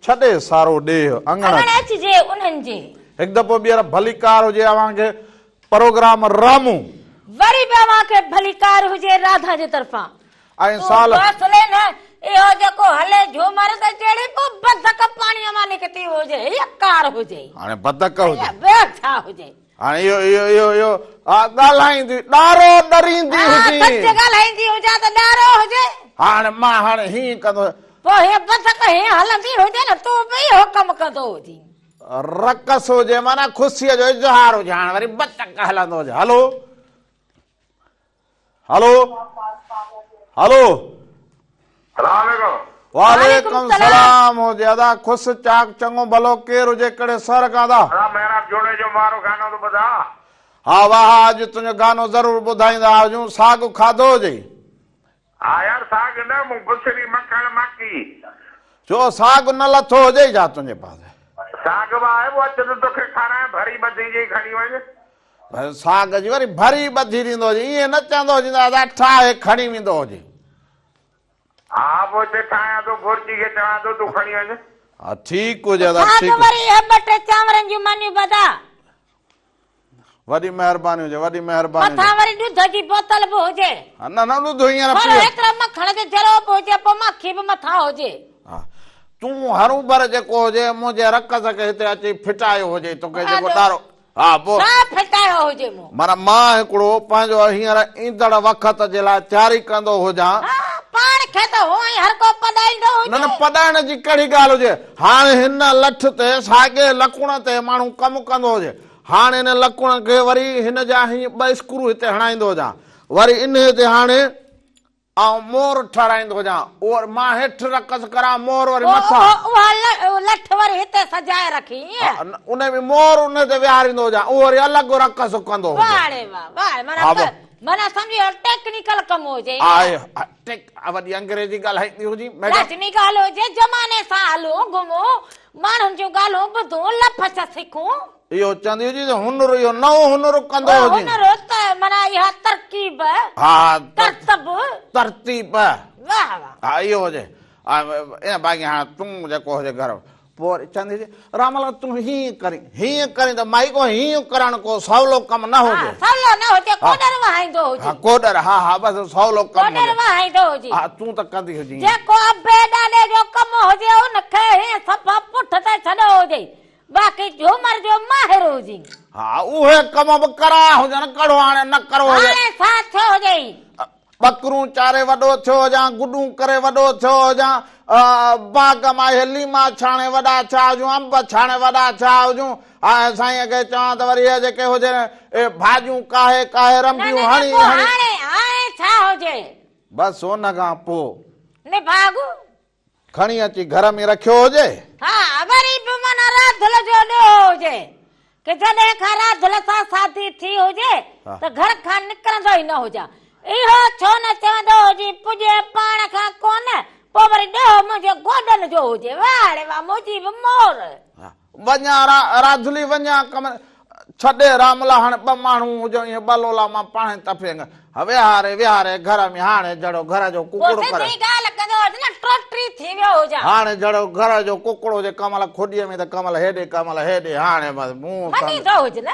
A: छॾे सारो ॾेह
B: अंगण अचिजे उन्हनि जे
A: हिकु दफ़ो ॿीहर भली कार हुजे अव्हांखे प्रोग्राम रामू
B: वरी बि अव्हांखे भली कार हुजे राधा जे तरफ़ां
A: ऐं साल
B: इहो जेको हले झूमर त जहिड़ी पोइ बदक पाणीअ मां निकिती हुजे या कार हुजे
A: हाणे बदक हुजे
B: ॿियो छा हुजे
A: हाणे इहो ॻाल्हाईंदी ॾारो डरींदी हुजे
B: ॻाल्हाईंदी हुजे त ॾारो हुजे
A: हाणे मां हाणे हीअं कंदो
B: पोइ हे बदक हीअं हलंदी हुजे न तूं बि इहो कमु कंदो हुजे
A: रक़स हुजे माना ख़ुशीअ जो इज़हार हुजे हाणे वरी बदक हलंदो हुजे हलो हलो हलो वालेकुम सलाम हो ज्यादा खुश चाक चंगो भलो केर हुजे कड़े सर कादा
C: मेरा जोड़े जो मारो गानो तो बता
A: हा वाह अज तुझो गानो जरूर ॿुधाईंदा हुजूं साग खाधो हुजे
C: हा यार साग न मुंगफली मक्खण मक्की
A: छो साग न लथो हुजे छा तुंहिंजे पासे
C: साग बि आहे वो अच त तोखे खाराए भरी बधी जी खणी वञ
A: साग जी वरी भरी ॿधी ॾींदो हुजे ईअं न चवंदो हुजे दादा ठाहे खणी वेंदो हुजे
C: हा वो ते ठाहियां तो घुर्जी खे चवां तो तूं खणी वञ
A: हा ठीकु हुजे दादा ठीकु
B: वरी हे 2-3 चांवरनि जूं मानियूं बदा
A: वॾी महिरबानी हुजे वॾी महिरबानी
B: मथां वरी ॾुध जी बोतल बि हुजे
A: न न ॾुध हींअर
B: पर
A: पीओ
B: एतिरो मखण जो जरो बि हुजे पोइ मक्खी बि मथां हुजे
A: हा तूं हरू भर जेको हुजे मुंहिंजे रक़स खे हिते अची फिटायो हुजे तोखे जेको ॾारो हा पोइ
B: छा फिटायो हुजे मूं
A: माना मां हिकिड़ो पंहिंजो हींअर ईंदड़ वक़्त जे लाइ तयारी कंदो हुजां
B: पाण खे त हुअं ई हर को पधाईंदो हुजे
A: न पधाइण जी कहिड़ी ॻाल्हि हुजे हाणे हिन लठ ते साॻे लकुण ते माण्हू कमु कंदो हुजे हाणे हिन लकुण खे वरी हिन जा हीअं 2 स्क्रू हिते हणाईंदो हुजां वरी इन ते हाणे ऐं मोर ठाराईंदो हुजां उहो मां हेठि रक़स करां मोर वरी मथां
B: उहा लठ वरी हिते सजाए रखी
A: उन में मोर उन ते विहारींदो हुजां उहो वरी अलॻि रक़स कंदो
B: वाड़े वाह माना सम्झो टेक्निकल कम हुजे
A: वॾी अंग्रेजी ॻाल्हाईंदी हुजी
B: टेक्निकल हुजे ज़माने सां हलूं घुमूं माण्हुनि जूं ॻाल्हियूं ॿुधूं लफ़ज़ सिखूं
A: इहो चवंदी हुजी हुनर इहो नओं हुनर कंदो हुजे
B: हुनर त माना इहा तरकीब
A: हा
B: तरतीब
A: वाह हा इहो हुजे बाक़ी हाणे तूं जेको हुजे घर पोइ चवंदी हुजे रामलाल तूं हीअं करी त माई को हीअं करणु को सवलो कमु न हुजे
B: सवलो न हुजे कोडर वहाईंदो हुजे
A: कोडर हा हा बसि सवलो कमु
B: कोडर वहाईंदो हुजे
A: हा तूं त कंदी हुजी
B: जेको अबे ॾाॾे जो कमु हुजे उनखे हीअं सफ़ा पुठ ते छॾो हुजे बाक़ी झूमर जो माहिर हुजे
A: हा उहे कम बि करा हुजनि कड़ो हाणे न करो
B: हाणे छा थियो हुजे
A: बकरूं चारे वॾो थियो हुजां गुॾूं करे वॾो थियो हुजां बाग मां लीमा छाणे वॾा छा हुजूं अंब छाणे वॾा छा हुजूं हाणे साईं खे चवां त वरी इहे जेके हुजनि भाॼियूं काहे काहे रंबियूं हणी
B: हाणे छा हुजे
A: बसि हुन खां पोइ
B: निभाग
A: खणी अची घर में रखियो हुजे
B: हा वरी बि माना राधल जो ॾोहो हुजे कि जॾहिं खां राधल सां शादी थी हुजे त घर खां निकिरंदो ई न हुजां इहो छो न चवंदो हुजे पुॼे पाण खां कोन पोइ वरी ॾोहो मुंहिंजे गोॾनि जो हुजे वाड़े वाह मुंहिंजी बि मोर
A: वञा राधुली वञा कम छॾे रामला हाणे 2 माण्हू हुजो ईअं 2 लोला मां पाणे तफ़े विहारे विहारे घर में हाणे जड़ो घर जो कुकड़ो
B: पोइ
A: करे
B: सिधी ॻाल्हि कंदो हुजे न टोटरी थी वियो हुजां
A: हाणे जड़ो घर जो कुकड़ो जे कमल खोडीअ में त कमल हेॾे हाणे बस मुंहुं
B: मञींदो हुजे न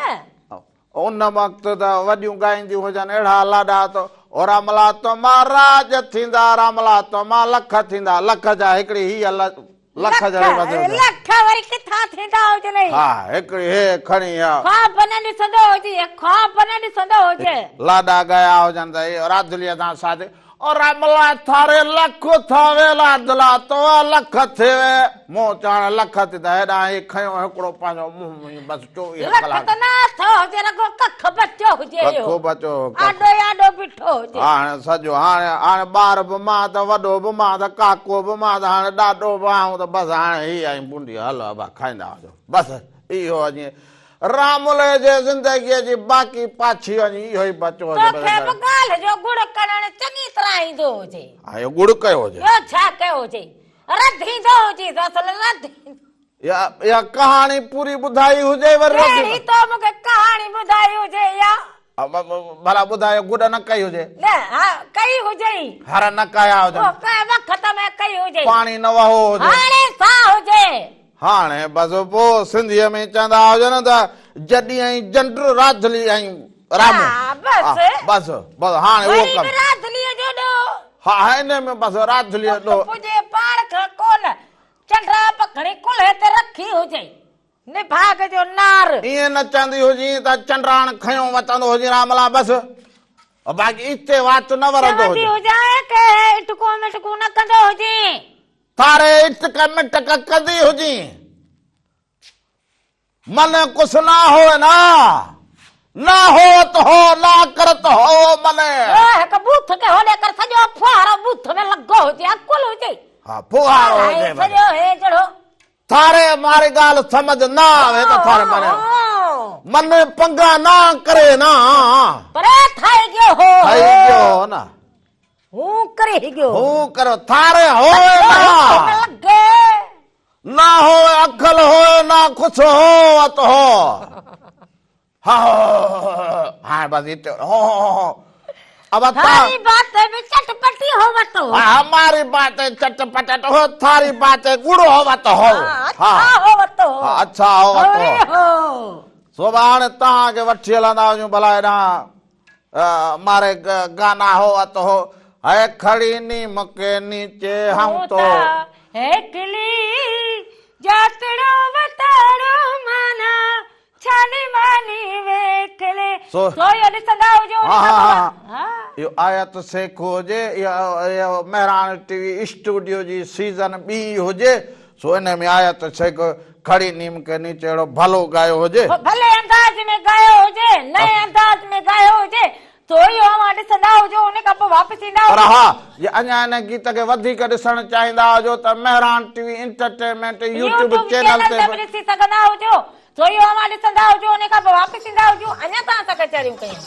A: उन वक़्त त वॾियूं ॻाईंदियूं हुजनि अहिड़ा लाॾा त और रामला तो महाराज थींदा रामला तो मां लख थींदा लख जा हिकिड़ी हीअ लख जा
B: लख वरी किथां थींदा हुजनि
A: हा हिकिड़ी हे खणी
B: ख्वाब न ॾिसंदो हुजे ख्वाब न ॾिसंदो हुजे
A: लाॾा ॻाया हुजनि त हे राधुलीअ सां शादी और रामला थारे लख थावे लादला तो लख थिए मूं चवण लख थी त हेॾां हे खयो हिकिड़ो पंहिंजो मुंहुं में बसि 24
B: लख
A: कलाक
B: त न थियो हुजे रगो कख बचो हुजे
A: कखो बचो
B: आॾो आॾो बीठो हुजे
A: हाणे सॼो हाणे ॿार बि मां त वॾो बि मां त काको बि मां त हाणे ॾाढो बि आऊं त बसि हाणे हीअ आई बूंदी हलो अबा खाईंदा हुजो बसि इहो अॼु रामुले जे ज़िंदगीअ जी बाक़ी पाछी वञी इहो ई बचो हुजे
B: तोखे बि ॻाल्हि जो गुड़ करणु चङी तरह ईंदो हुजे
A: हा इहो गुड़ कयो हुजे
B: ॿियो छा कयो हुजे रधींदो हुजे असल रधी
A: या कहाणी पूरी ॿुधाई हुजे वरी
B: अहिड़ी तो मूंखे कहाणी ॿुधाई हुजे या
A: भला ॿुधायो गुड़ न कई हुजे
B: न हा कई हुजे
A: हर न कया हुजनि
B: कंहिं वक़्त में कई हुजे
A: पाणी न वहो हुजे
B: हाणे सा हुजे
A: हाणे बसि पोइ सिंधीअ में चवंदा हुजनि त जॾहिं ऐं जंड राधली ऐं रामू
B: बसि
A: बसि बसि हाणे उहो
B: वरी
A: कमु
B: बि राधलीअ जो ॾो
A: हा हिन में बसि राधलीअ ॾो
B: पुॼे पाण खां कोन चंडा पखड़ी कुल्हे ते रखी हुजे निभाग जो नार
A: ईअं न चवंदी हुजी त चंड्राण खयो वचंदो हुजे रामला बसि बाक़ी इते वात न वरंदो
B: चवंदी
A: हुजे
B: हुजां के इटको मिटको न कंदो हुजे
A: थारे इटक मिटक कंदी हुजी मन कुछ ना हो ना हो तो हो ना कर तो हो मने
B: हिकु बूथ खे होॾे कर सॼो फुहारो बूथ में लॻो हुजे अकुल हुजे
A: हा फुहारो हुजे
B: सॼो हे जहिड़ो
A: थारे मारी ॻाल्हि सम्झ न आवे त थारे मन पंगा ना करे ना
B: पर ठाही गयो हो
A: ठही गयो न
B: हूं करे गयो
A: हूं करो थारे होए ना
B: लगे
A: ना हो अकल हो ना कुछ हो तो हो हाँ बस इतने हो अब
B: थारी बातें भी चटपटी हो तो
A: हमारी बातें चटपट हो थारी बातें गुड़ हो तो हो
B: अच्छा हो तो
A: अच्छा हो तो सुभाणे तव्हां के वठी हलंदा वञूं भला हेॾा मारे गाना हो तो हो है खड़ी नीम के नीचे हम तो
B: एकली जातड़ो वताड़ो माना छानी मानी वेखले
A: सो
B: ये ॾिसंदा हुजो
A: इहो आयत सेख हुजे या मेहरान टीवी स्टूडियो जी सीज़न 2 हुजे सो इन में आयत शेख खड़ी नीम के नीचे अहिड़ो भलो गायो हुजे
B: भले अंदाज में गायो हुजे नए अंदाज में गायो हुजे तो इहो मां ॾिसंदा हुजो उन खां पोइ वापसि ईंदा
A: पर हा ये अञा इन गीत खे वधीक ॾिसणु चाहींदा हुजो त Mehran TV entertainment YouTube channel ते
B: ॾिसी सघंदा हुजो तो इहो मां ॾिसंदा हुजो उन खां पोइ वापसि ईंदा हुजो अञा तव्हां सां कचहरियूं कयूं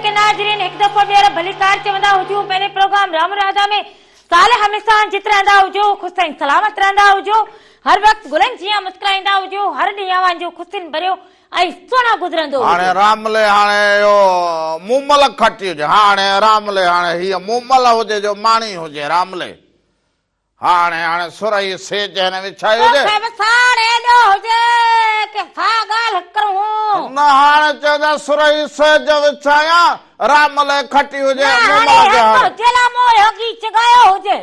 B: के नाज़रीन एक दफ़ो ॿीहर भली कार चवंदा हुजो पंहिंजे प्रोग्राम राम राजा में साल हमेशा जित रहंदा हुजो ख़ुशि ऐं सलामत रहंदा हुजो हर वक़्तु गुलनि जीअं मुस्कुराईंदा हुजो हर ॾींहुं अवांजो ख़ुशियुनि भरियो ऐं सुहिणो गुज़रंदो
A: हाणे रामले हाणे यो मूमल खटी हुजे हाणे रामले हाणे हीअ मूमल हुजे जो माणी हुजे रामले हाणे हाणे सुरई सेज हिन विछाई हुजे न हाणे चवंदा सुरई सेज विछाया रामले खटी हुजे मूमल
B: हुजे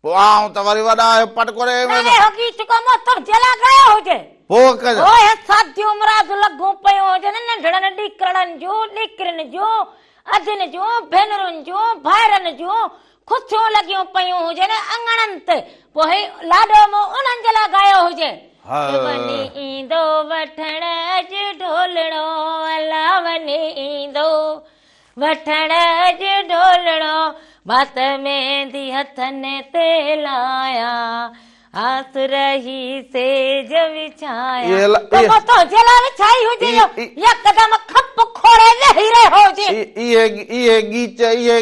A: पोइ आऊं त वरी वॾा पटकोरे
B: पोइ साथियूं मुराद लॻो पियो हुजनि नंढड़नि ॾीकरनि जो ॾीकरनि जो अधनि जो भेनरुनि जो भाइरनि जो ख़ुशियूं लॻियूं पियूं हुजनि अङणनि ते पोइ लाॾो मो उन्हनि जे लाइ ॻायो हुजे वञी ईंदो वठण अॼु ढोलणो अला वञी ईंदो वठण अॼु ढोलणो बात मेंदी हथनि ते लाया आस रही सेज विछाया तो जला विछाई हुजे यकदम खप खोड़े वेही रहियो हुजे
A: इहे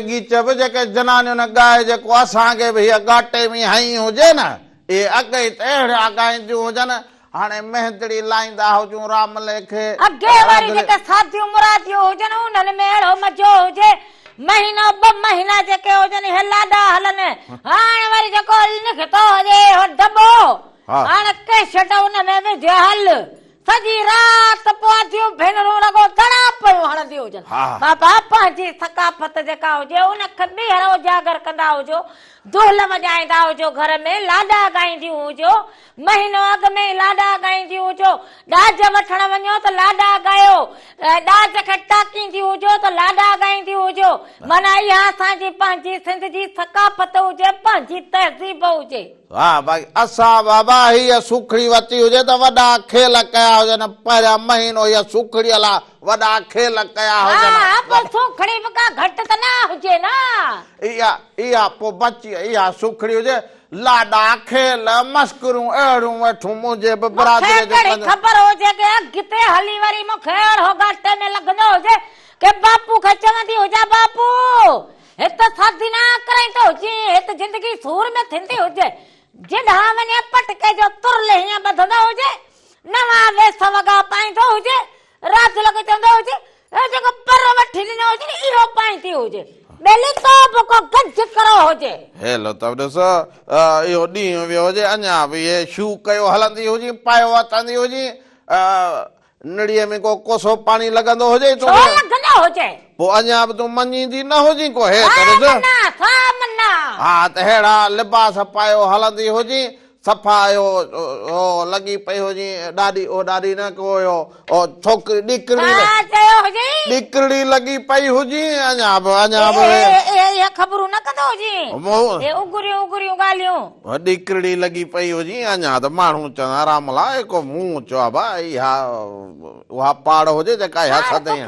A: गीच बि जेके जनानियूं न ॻाए जेको असांखे बि हीअ घाटे में हई हुजे न इहे अॻे त अहिड़ा ॻाईंदियूं हुजनि हाणे मेहंदड़ी लाईंदा हुजूं रामले खे
B: अॻे वारी जेके साथियूं मुरादियूं हुजनि उन्हनि में अहिड़ो मज़ो हुजे महीना ब महीना जेके हुजनि हे लाॾा हलनि हाणे वरी जेको निकितो हुजे हो दॿो हाणे कैसेट उन में विझ हल सॼी राति पोइ भेनरूं लॻो तड़ा पियूं हणंदी हुजनि बाबा पंहिंजी सकाफ़त जेका हुजे उनखे ॿीहर उजागर कंदा हुजो दुहल वॼाईंदा हुजो घर में लाॾा ॻाईंदियूं हुजो महीनो अॻ में लाॾा ॻाईंदियूं हुजो ॾाज वठण वञो त लाॾा ॻायो ॾाज खे टाकींदियूं हुजो त लाॾा ॻाईंदियूं हुजो माना इहा असांजी पंहिंजी सिंध जी सकाफ़त हुजे पंहिंजी तहज़ीब हुजे
A: हा भाई असां बाबा हीअ सुखड़ी वरिती हुजे त वॾा खेल कया हुजनि पहिरियां महीनो हीअ सुखड़ीअ लाइ वॾा खेल कया हुजनि
B: सुखड़ी बि का घटि त न हुजे न
A: इहा पोइ बची इहा सुखड़ी हुजे लाॾा खेल मस्करूं अहिड़ियूं वेठूं मुंहिंजे बि बरादरी
B: ख़बर हुजे कि अॻिते हली वरी मूंखे अहिड़ो घाटे में लॻंदो हुजे कि बापू खे चवंदी हुजां बापू हिते शादी न कराईंदो हुजे हिते जिंदगी सूर में थींदी हुजे जिॾां वञे पटके जो तुरल हीअं ॿधंदो हुजे नवां वेस वॻा पाईंदो हुजे राति लॻे चवंदो हुजे जेको पर वठी ॾिनो हुजे इहो पाईंदी हुजे बेली तो को गज करो हुजे
A: हेलो तब ॾिसो इहो ॾींहुं वियो हुजे अञा बि इहे शू कयो हलंदी हुजे पायो वतंदी हुजे नड़ीअ में को कोसो पाणी लॻंदो हुजे
B: लॻंदो हुजे
A: पोइ अञा बि तूं मञींदी न हुजे को हे हा त अहिड़ा लिबास पायो हलंदी हुजे सफ़ा लॻी पई हुजे ॾाढी न को छोकिरी ॾिकड़ी लॻी पई हुजे अञा बि
B: ख़बरूं न कंदो हुजे उगरियूं ॻाल्हियूं
A: ॾिकड़ी लॻी पई हुजे अञा त माण्हू चवंदा रामला को मुंहुं चओ भाई इहा उहा पाड़ हुजे जेका इहा सदाईं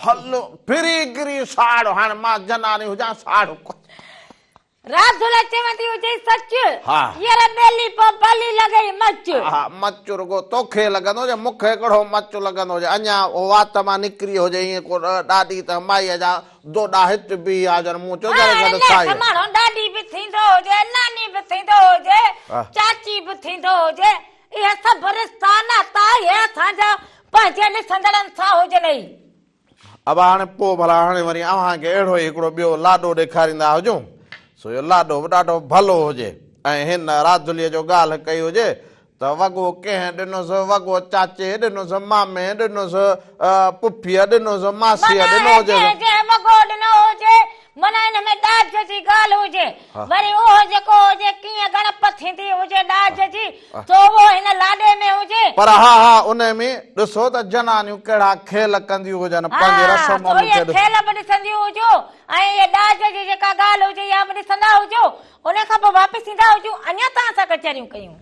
A: हलो फिरी गिरी साड़ हाणे मां जनानी हुजां साड़
B: राधुल चवंदी हुजे सच यार बेली पो बली लॻई मच
A: हा मच रुगो तोखे लॻंदो हुजे मूंखे हिकिड़ो मच लॻंदो हुजे अञा वात मां निकिरी हुजे ईअं को ॾाढी त माईअ जा दोॾा हित बि हुजनि मूं चयो
B: माण्हू ॾाढी बि थींदो हुजे नानी बि थींदो हुजे चाची बि थींदो हुजे इहे सभु रिश्ता नाता इहे असांजा पंहिंजे ॾिसंदड़नि सां हुजनि
A: अब हाणे पोइ भला हाणे वरी अव्हांखे अहिड़ो हिकिड़ो ॿियो लाॾो ॾेखारींदा हुजूं सो इहो लाॾो बि ॾाढो भलो हुजे ऐं हिन राधुलीअ जो ॻाल्हि कई हुजे त वॻो कंहिं ॾिनोसि वॻो चाचे ॾिनोसि मामे ॾिनोसि पुफीअ ॾिनोसि मासीअ ॾिनो
B: हुजे माना हिन में ॾाज जी ॻाल्हि हुजे वरी उहो जेको हुजे कीअं गणप थींदी हुजे ॾाज जी तो उहो हिन लाॾे में हुजे
A: पर हा उन में ॾिसो त जनानियूं कहिड़ा खेल कंदियूं हुजनि पंहिंजे रस्म
B: खेल बि ॾिसंदियूं हुजो ऐं इहे ॾाज जी जेका ॻाल्हि हुजे इहा बि ॾिसंदा हुजो उन खां पोइ वापसि ईंदा हुजूं अञा तव्हां सां कचहरियूं कयूं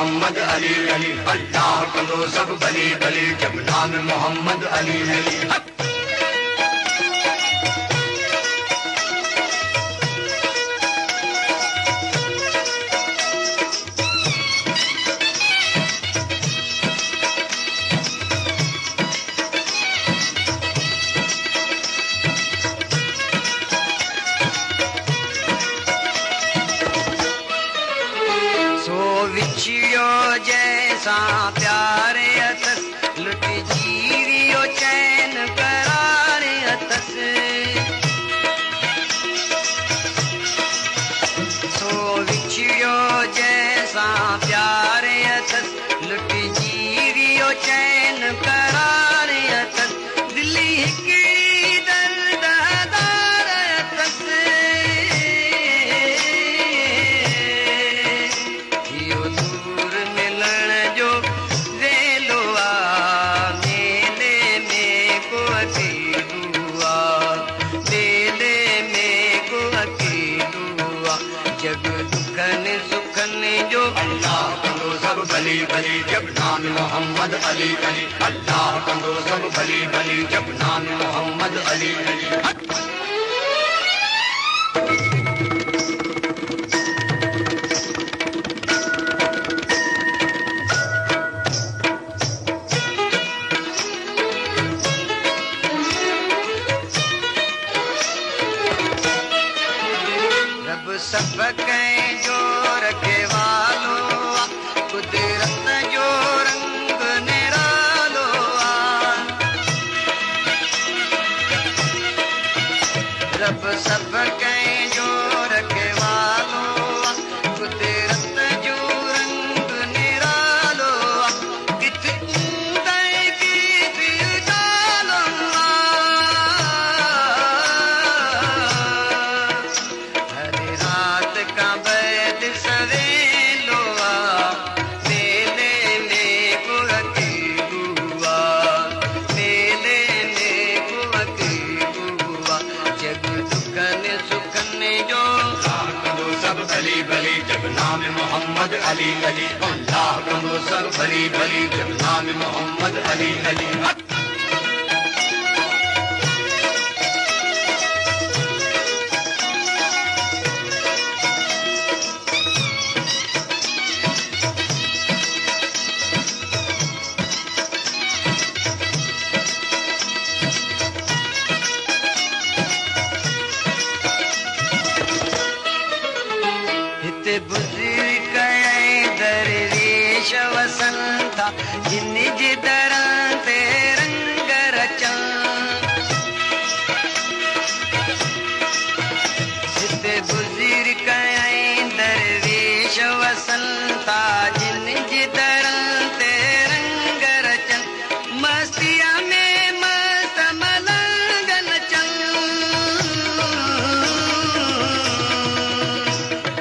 E: मोहम्मद अली अली अल्लाह कंदो सब भली भली जब नाम मोहम्मद अली अली जैसा प्यारे अतस लुट जीवियो चैन करारे अतस सो विछियो जैसा प्यारे अतस लुट जीवियो चैन करारे अतस दिल्ली हिकड़ी दर्दादार अतस भली भली जब नाम मोहम्मद अली अली अल्लाह कंदो सब भली भली जब नाम मोहम्मद अली अली रब सब कहीं जो रखे वालों कुदरत जो रंग निरालो रब सब कहीं जो रखे वालों कुदरत जो रंग निरालो कितने की भी डालो हर रात का बैद सवेलो भली भली जब नाम मोहम्मद अली अली अल्लाह कंदो सब भली भली जब नाम मोहम्मद अली अली बुजुर्ग दरवेश वसंता जिन जिदरां ते रंग रचा जिते बुजुर्ग दरवेश वसंता जिन जिदरां ते रंग रचा मस्तिया में मस्त मलंगन चल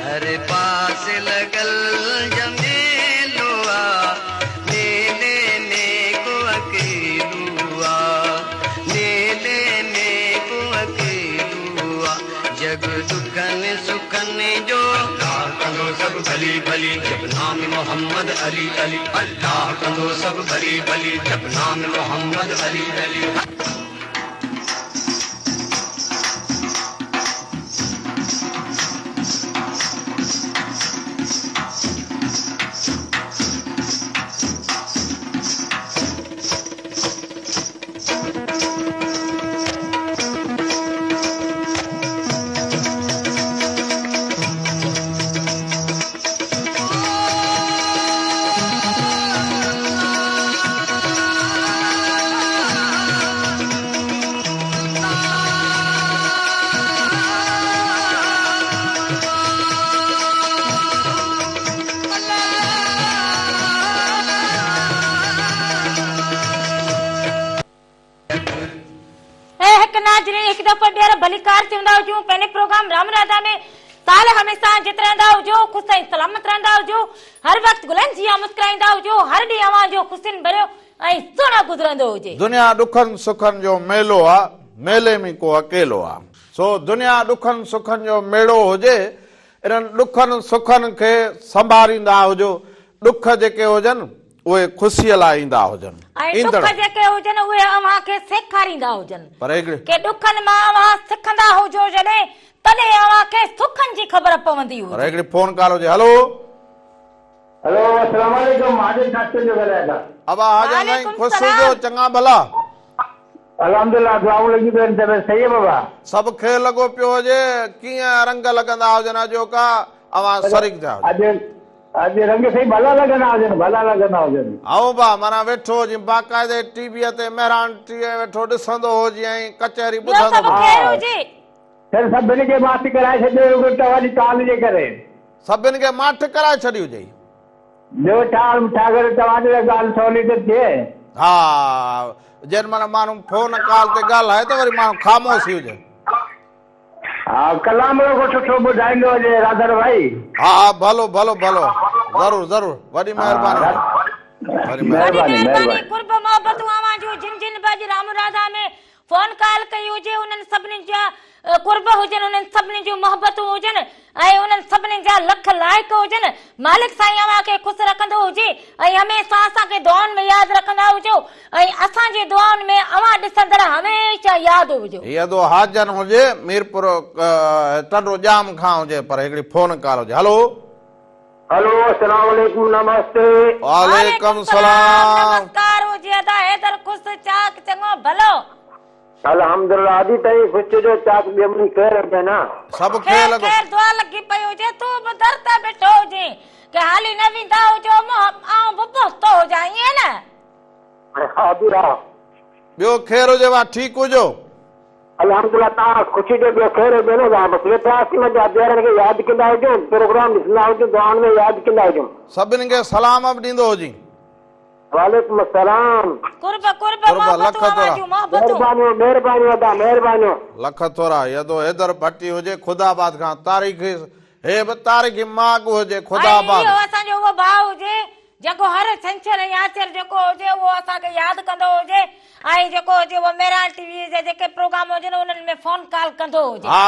E: हरे पास लगल जमेलुआ ले लेने को अकेलुआ ले लेने को अकेलुआ जग दुखन सुखन जो अल्लाह कंदो सब भली भली जब नाम मोहम्मद अली अली अल्लाह कंदो सब भली भली जब नाम मोहम्मद अली अली
B: एक दफा डेरा भलीकार चवंदा हुजूं पंहिंजे प्रोग्राम राम राधा में साल हमेशा जित रहंदा हुजो ख़ुशि ऐं सलामत रहंदा हुजो हर वक्त गुलनि जी मुस्कुराईंदा हुजो हर ॾींहुं अवां जो ख़ुशियुनि भरियो ऐं सुहिणो गुज़रंदो हुजे।
A: दुनिया दुखन सुखन जो मेलो आ, मेले में को अकेलो आ। सो दुनिया दुखन सुखन जो मेड़ो हुजे, इन्हनि दुखन सुखन के संभालींदा हुजो, दुख जेके हुजनि उहे ख़ुशीअ लाइ ईंदा हुजनि,
B: ऐं दुख जेके हुजनि उहे अव्हां खे सेखारींदा हुजनि।
A: पर हिकिड़ी
B: के दुखनि मां अव्हां सिखंदा हुजो जॾहिं तॾहिं अव्हां खे सुखनि जी ख़बर पवंदी
A: पर
B: हुजे।
A: हिकिड़ी फोन कॉल हुजे। हलो
C: हेलो, अस्सलाम वालेकुम। हाजिर ठाकरे जो ॻाल्हायां था।
A: अबा हाजिर साईं,
B: वालेकुम
A: ख़ुशि
B: सलाम।
A: हुजो, चङा भला?
C: अल्हम्दुलिल्लाह, दुआऊं लॻी पियूं आहिनि। सही आहे बाबा?
A: सभु खे लॻो पियो हुजे, कीअं रंग लॻंदा हुजनि अॼोका अवां सरिक जा हुजो।
C: अॼु रंग सही भला लॻंदा हुजनि, भला लॻंदा हुजनि।
A: ऐं बा माना वेठो हुजे बाक़ाइदे टीवीअ ते मेहरान टीवीअ वेठो ॾिसंदो हुजे ऐं कचहरी
B: ॿियो
A: ॿुधंदो
B: सभु
A: हुजे।
B: ख़ैर हुजे?
C: फिर सभिनी खे माफ़ी कराए छॾियो तव्हांजी कॉल जे करे।
A: सभिनि खे माठ कराए छॾी हुजे।
C: ॿियो छा अगरि तव्हांजी ॻाल्हि सवली त थिए।
A: हा, जेॾी महिल माण्हू फोन कॉल ते ॻाल्हाए त वरी माण्हू ख़ामोश हुजे।
C: हा, कलाम को सुठो ॿुधाईंदो हुजे राधर भाई।
A: हा हा, भलो भलो भलो, ज़रूरु ज़रूरु, वॾी महिरबानी, वॾी
B: वॾी
A: महिरबानी।
B: महिरबानी। कुर्ब मोहबतूं अव्हां जूं जिन जिन बि अॼु राम राधा में फोन कॉल कई हुजे उन्हनि सभिनी जा कुर्ब हुजनि, उन्हनि सभिनी जूं मोहबतूं हुजनि ऐं उन्हनि सभिनी जा लख लाइक हुजनि। मालिक साईं अव्हां खे ख़ुशि रखंदो हुजे ऐं हमेशा असांखे दुआउनि में यादि रखंदा हुजो ऐं असांजे दुआउनि में अव्हां ॾिसंदड़ हमेशा यादि हुजो।
A: हीअ तो हाजन हुजे, मीरपुर टंडो जाम खां हुजे, पर हिकिड़ी फोन कॉल हुजे। हलो
C: हेलो, अस्सलाम वालेकुम, नमस्ते।
A: वालेकुम सलाम।
B: नमस्कार हुजे अदा हैदर, ख़ुशि चाक चङो भलो।
C: अल्हम्दुलिल्लाह, अॼु ताईं ख़ुशी जो चाक ॿियो ख़ैर हुजे न?
A: सभु खे
B: खैर
A: लॻो।
B: खैर दुआ लगी पई हुजे, तूं बि दर ते ॿिठो हुजे के हाली न वेंदा हुजो, आउं बि पहुतो हुजां, ईअं न?
C: हा बुरा।
A: ॿियो ख़ैर हुजे, वा ठीकु हुजो?
C: अल्हम्दुलिल्लाह, तव्हां ख़ुशी जो ॿियो ख़ैर हुजे न? तव्हां बसि वेठा ॿारनि खे यादि कंदा हुजो, प्रोग्राम ॾिसंदा हुजो, दुआनि में यादि कंदा हुजो।
A: सभिनि खे सलाम बि ॾींदो हुजे।
C: वालेकुम सलाम।
B: कुर्ब
A: कुर्ब
B: मोहबतूं
A: लख
B: अव्हां जूं मोहबतूं।
C: महिरबानी अदा, महिरबानी।
A: लख थोरा। ये तो हैदर भट्टी हुजे ख़ुदाबाद खां, तारीख़ हे बि तारीख़ माग हुजे
B: ऐं
A: ख़ुदाबाद।
B: इहो असांजो उहो भाउ हुजे जेको हर छंछर ऐं आचर जेको हुजे उहो असांखे यादि कंदो हुजे ऐं जेको हुजे उहो मेहरान टीवी जे जेके प्रोग्राम हुजनि उन्हनि में फोन कॉल कंदो हुजे।
A: हा,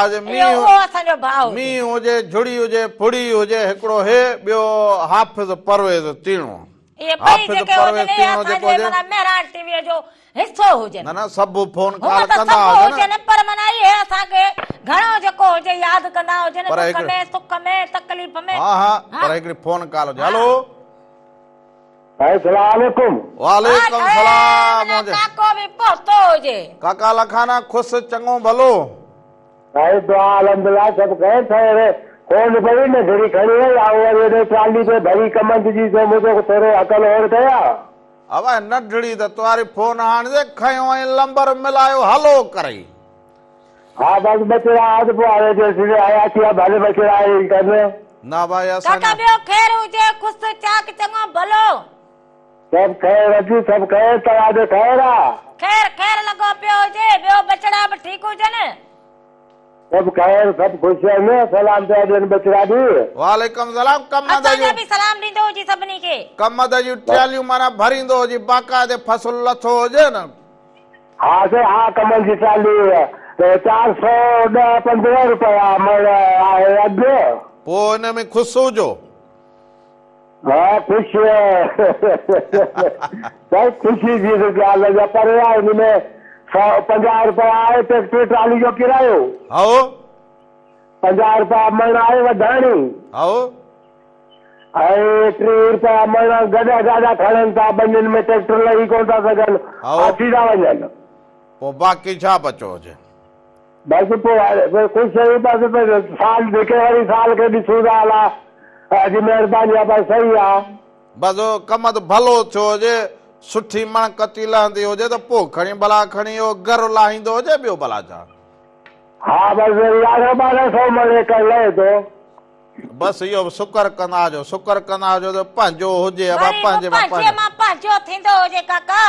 B: उहो असांजो भाउ हुजे।
A: मींहुं हुजे, झुड़ी हुजे, फुड़ी हुजे, हिकिड़ो हे, ॿियो हाफ़िज़ परवेज़ तीणो।
B: इहे ॿई जेके हुजनि इहे असांजे माना मेहरान टीवीअ जो हिसो हुजनि।
A: न सभु फोन
B: हूअं
A: कॉल
B: त
A: कंदा
B: सभु
A: हुजनि।
B: हुजनि पर माना इहे असांखे घणो जेको हुजे यादि कंदा हुजनि,
A: पर
B: दुख
A: हिकिड़े-
B: में सुख में तकलीफ़ में।
A: हा हा, पर हिकिड़ी फोन कॉल हुजे। हलो
C: अस्सलाम वालेकुम।
A: वालेकुम सलाम हुजे।
B: काको बि पहुतो हुजे।
A: काका लखाना, ख़ुशि चङो भलो?
C: भाई दुआ अल्हम्दुलिल्लाह, सब कहे थे कौन पड़ी न घड़ी खड़ी है या ट्राली पे भरी कमंद जी से मुझे थोड़ो अकल और कया।
A: अब न ढड़ी त तुम्हारी फोन हाणे से खयो ऐं नंबर मिलायो हलो करई।
C: हाँ बस बचड़ा आज को आवे जैसे आया थी भले बचड़ा आए करने
A: ना भाई असां
B: काका ॿियो खैर हुजे, ख़ुशि चाक चङो भलो?
C: सब खैर अची, सब खैर तव्हांजो खैर आहे?
B: खैर खैर लॻो पियो हुजे। ॿियो बचड़ा बि ठीकु हुजनि?
C: सब खैर, सब खुश आहिनि। सलाम पिया ॾियनि बचड़ा बि।
A: वालेकुम सलाम। कमद
B: असांजो
A: जूं
B: बि सलाम ॾींदो हुजे सभिनी खे।
A: कमद जूं ट्रालियूं माना भरींदो हुजे, बाक़ाइदे फसल लथो हुजे न।
C: हाँ से हाँ, कमल जी ट्राली तो 410-15 रुपया मण आहे अधु।
A: पोइ हिन में ख़ुशि हुजो।
C: हाँ खुश बहुत खुशी जी ॻाल्हि आहे। पर हिनमें 150 रुपया आहे ट्रैक्टर ट्राली जो किरायो,
A: आओ
C: 50 रुपया मण आहे वधाणी
A: आओ
C: ऐं 30 रुपया मण गॾा गाॾा खणनि था। ॿिन्हिनि में ट्रैक्टर लही कोन था सघनि, फासी था वञनि।
A: पोइ बाक़ी छा बचो हुजे?
C: बसि पोइ ख़ुशि आहियूं बसि। साल जेके वरी साल खे ॾिसूं था हला। अॼु महिरबानी आहे, बसि सही आहे।
A: बसि कमद भलो थियो हुजे, सुठी मण कती लहंदी हुजे त पोइ खणी भला खणी इहो घर लाहींदो हुजे। ॿियो भला छा?
C: हाँ बसि 1100-1200 मण कर लहे थो।
A: बसि इहो शुक्र कंदा जो, शुक्र कंदा जो त पंहिंजो हुजे। अब
B: वरी
A: पंहिंजे
B: पंहिंजे मां पंहिंजो थींदो हुजे काका।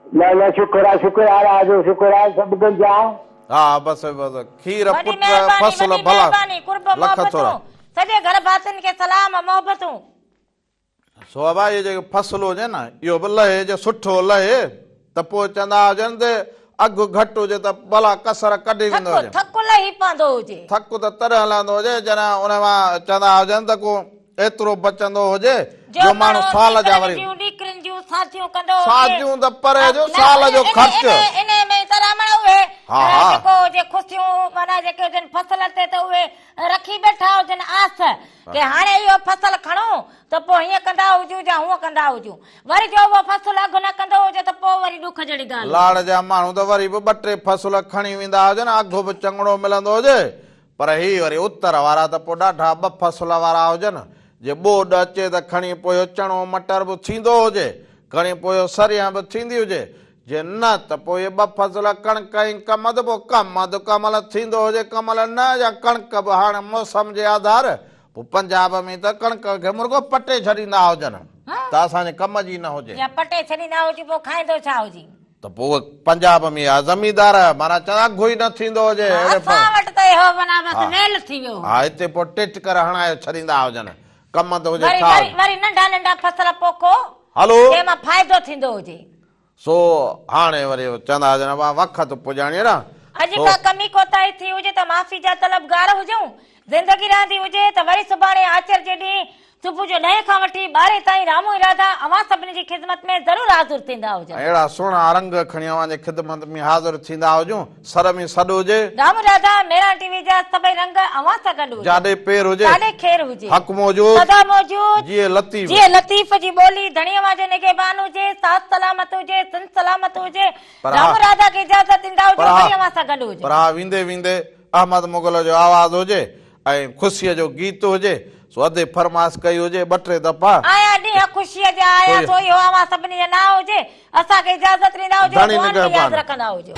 C: न शुक्र आहे, शुक्र आहे आज शुक्र आहे सभु कुझु आहे।
A: हा बसि बसि खीर
B: वॾी
A: पुट
B: महिरबानी,
A: फसल
B: वॾी
A: भला
B: महिरबानी। कुर्ब
A: लख
B: मोहबतूं
A: थोरा।
B: सॼे घर भातियुनि खे सलाम मोहबतूं।
A: सो अब इहे जेके फसल हुजे न इहो बि लहे जे सुठो लहे त पोइ चवंदा हुजनि त अघु घटि हुजे त भला कसर कढी वेंदो हुजे।
B: थकु लही पवंदो हुजे।
A: थकु त तॾहिं हलंदो हुजे जॾहिं उन मां चवंदा हुजनि त को एतिरो बचंदो हुजे जो माण्हू साल जा वरी
B: निकिरनि जूं साथियूं कंदो
A: साथियूं त परे जो साल जो ख़र्च
B: इन में त रमण उहे जेको जे ख़ुशियूं माना जेके हुजनि फसल ते त उहे रखी वेठा हुजनि आस के हाणे इहो फसल खणो त पोइ हीअं कंदा हुजूं या हूअं कंदा हुजूं वरी जो उहो फसल अघु न कंदो हुजे त पोइ वरी ॾुख जहिड़ी ॻाल्हि
A: लाड़ जा माण्हू त वरी बि 2-3 फसल खणी वेंदा हुजनि अघु बि चङड़ो मिलंदो हुजे पर ही वरी उत्तर वारा त पोइ ॾाढा 2 फसल वारा हुजनि जे ॿोॾ अचे त खणी पोइ चणो मटर बि थींदो हुजे खणी पोइ सरियां बि थींदी हुजे जे न त पोइ इहे 2 फसल कणिक ऐं कमद पोइ कमद कमल थींदो हुजे कमल न या कणिक बि हाणे मौसम जे आधार पोइ पंजाब में त कणिक खे मुर्गो पटे छॾींदा हुजनि त असांजे कम जी न हुजे
B: या पटे छॾींदा हुजे पोइ खाईंदो छा हुजे
A: त पोइ पंजाब में आहे ज़मींदार माना अघु ई न थींदो हुजे
B: असां वटि त इहो माना बसि मेल थी वियो
A: हा हिते पोइ टिच करे हणाए छॾींदा हुजनि कमद हुजे
B: वरी
A: छा
B: वरी नंढा नंढा फसल पोखो
A: हलो
B: जंहिंमां फ़ाइदो थींदो हुजे
A: सो हाणे वरी चवंदा हुजनि वक़्तु पुॼाणी न
B: अॼु का कमी कोताही थी हुजे त माफ़ी जा तलबगार हुजूं ज़िंदगी रहंदी हुजे त वरी सुभाणे आचर जे ॾींहुं सुबुह जो 9 खां वठी 12 ताईं रामो इरादा अवां सभिनी जी ख़िदमत में ज़रूर हाज़िर थींदा हुजनि
A: अहिड़ा सुहिणा रंग खणी अवां जे ख़िदमत में हाज़िर थींदा हुजूं सर में सॾु हुजे
B: रामो इरादा मेरा टीवी जा सभई रंग अवां सां गॾु हुजे
A: जाॾे पेर हुजे
B: जाॾे खेर हुजे
A: हक़ मौजूद
B: सदा मौजूद
A: जीअं लतीफ़
B: जीअं लतीफ़ जी ॿोली धणीअ वांजे निगहबान हुजे साथ सलामत हुजे सिंध सलामत हुजे रामो इरादा खे इजाज़त ॾींदा हुजे वरी अवां सां गॾु हुजे
A: पर हा वेंदे वेंदे अहमद मुगल जो आवाज़ हुजे ऐं ख़ुशीअ जो गीत हुजे सो अधे फरमाइश कई हुजे 2-3 दफ़ा
B: आया ॾींहं ख़ुशीअ जा आया सो इहो अवां सभिनी जो ना हुजे असांखे इजाज़त ॾींदा हुजे
A: धणी
B: दुआनि में
A: निगहबान।
B: यादि रखंदा हुजो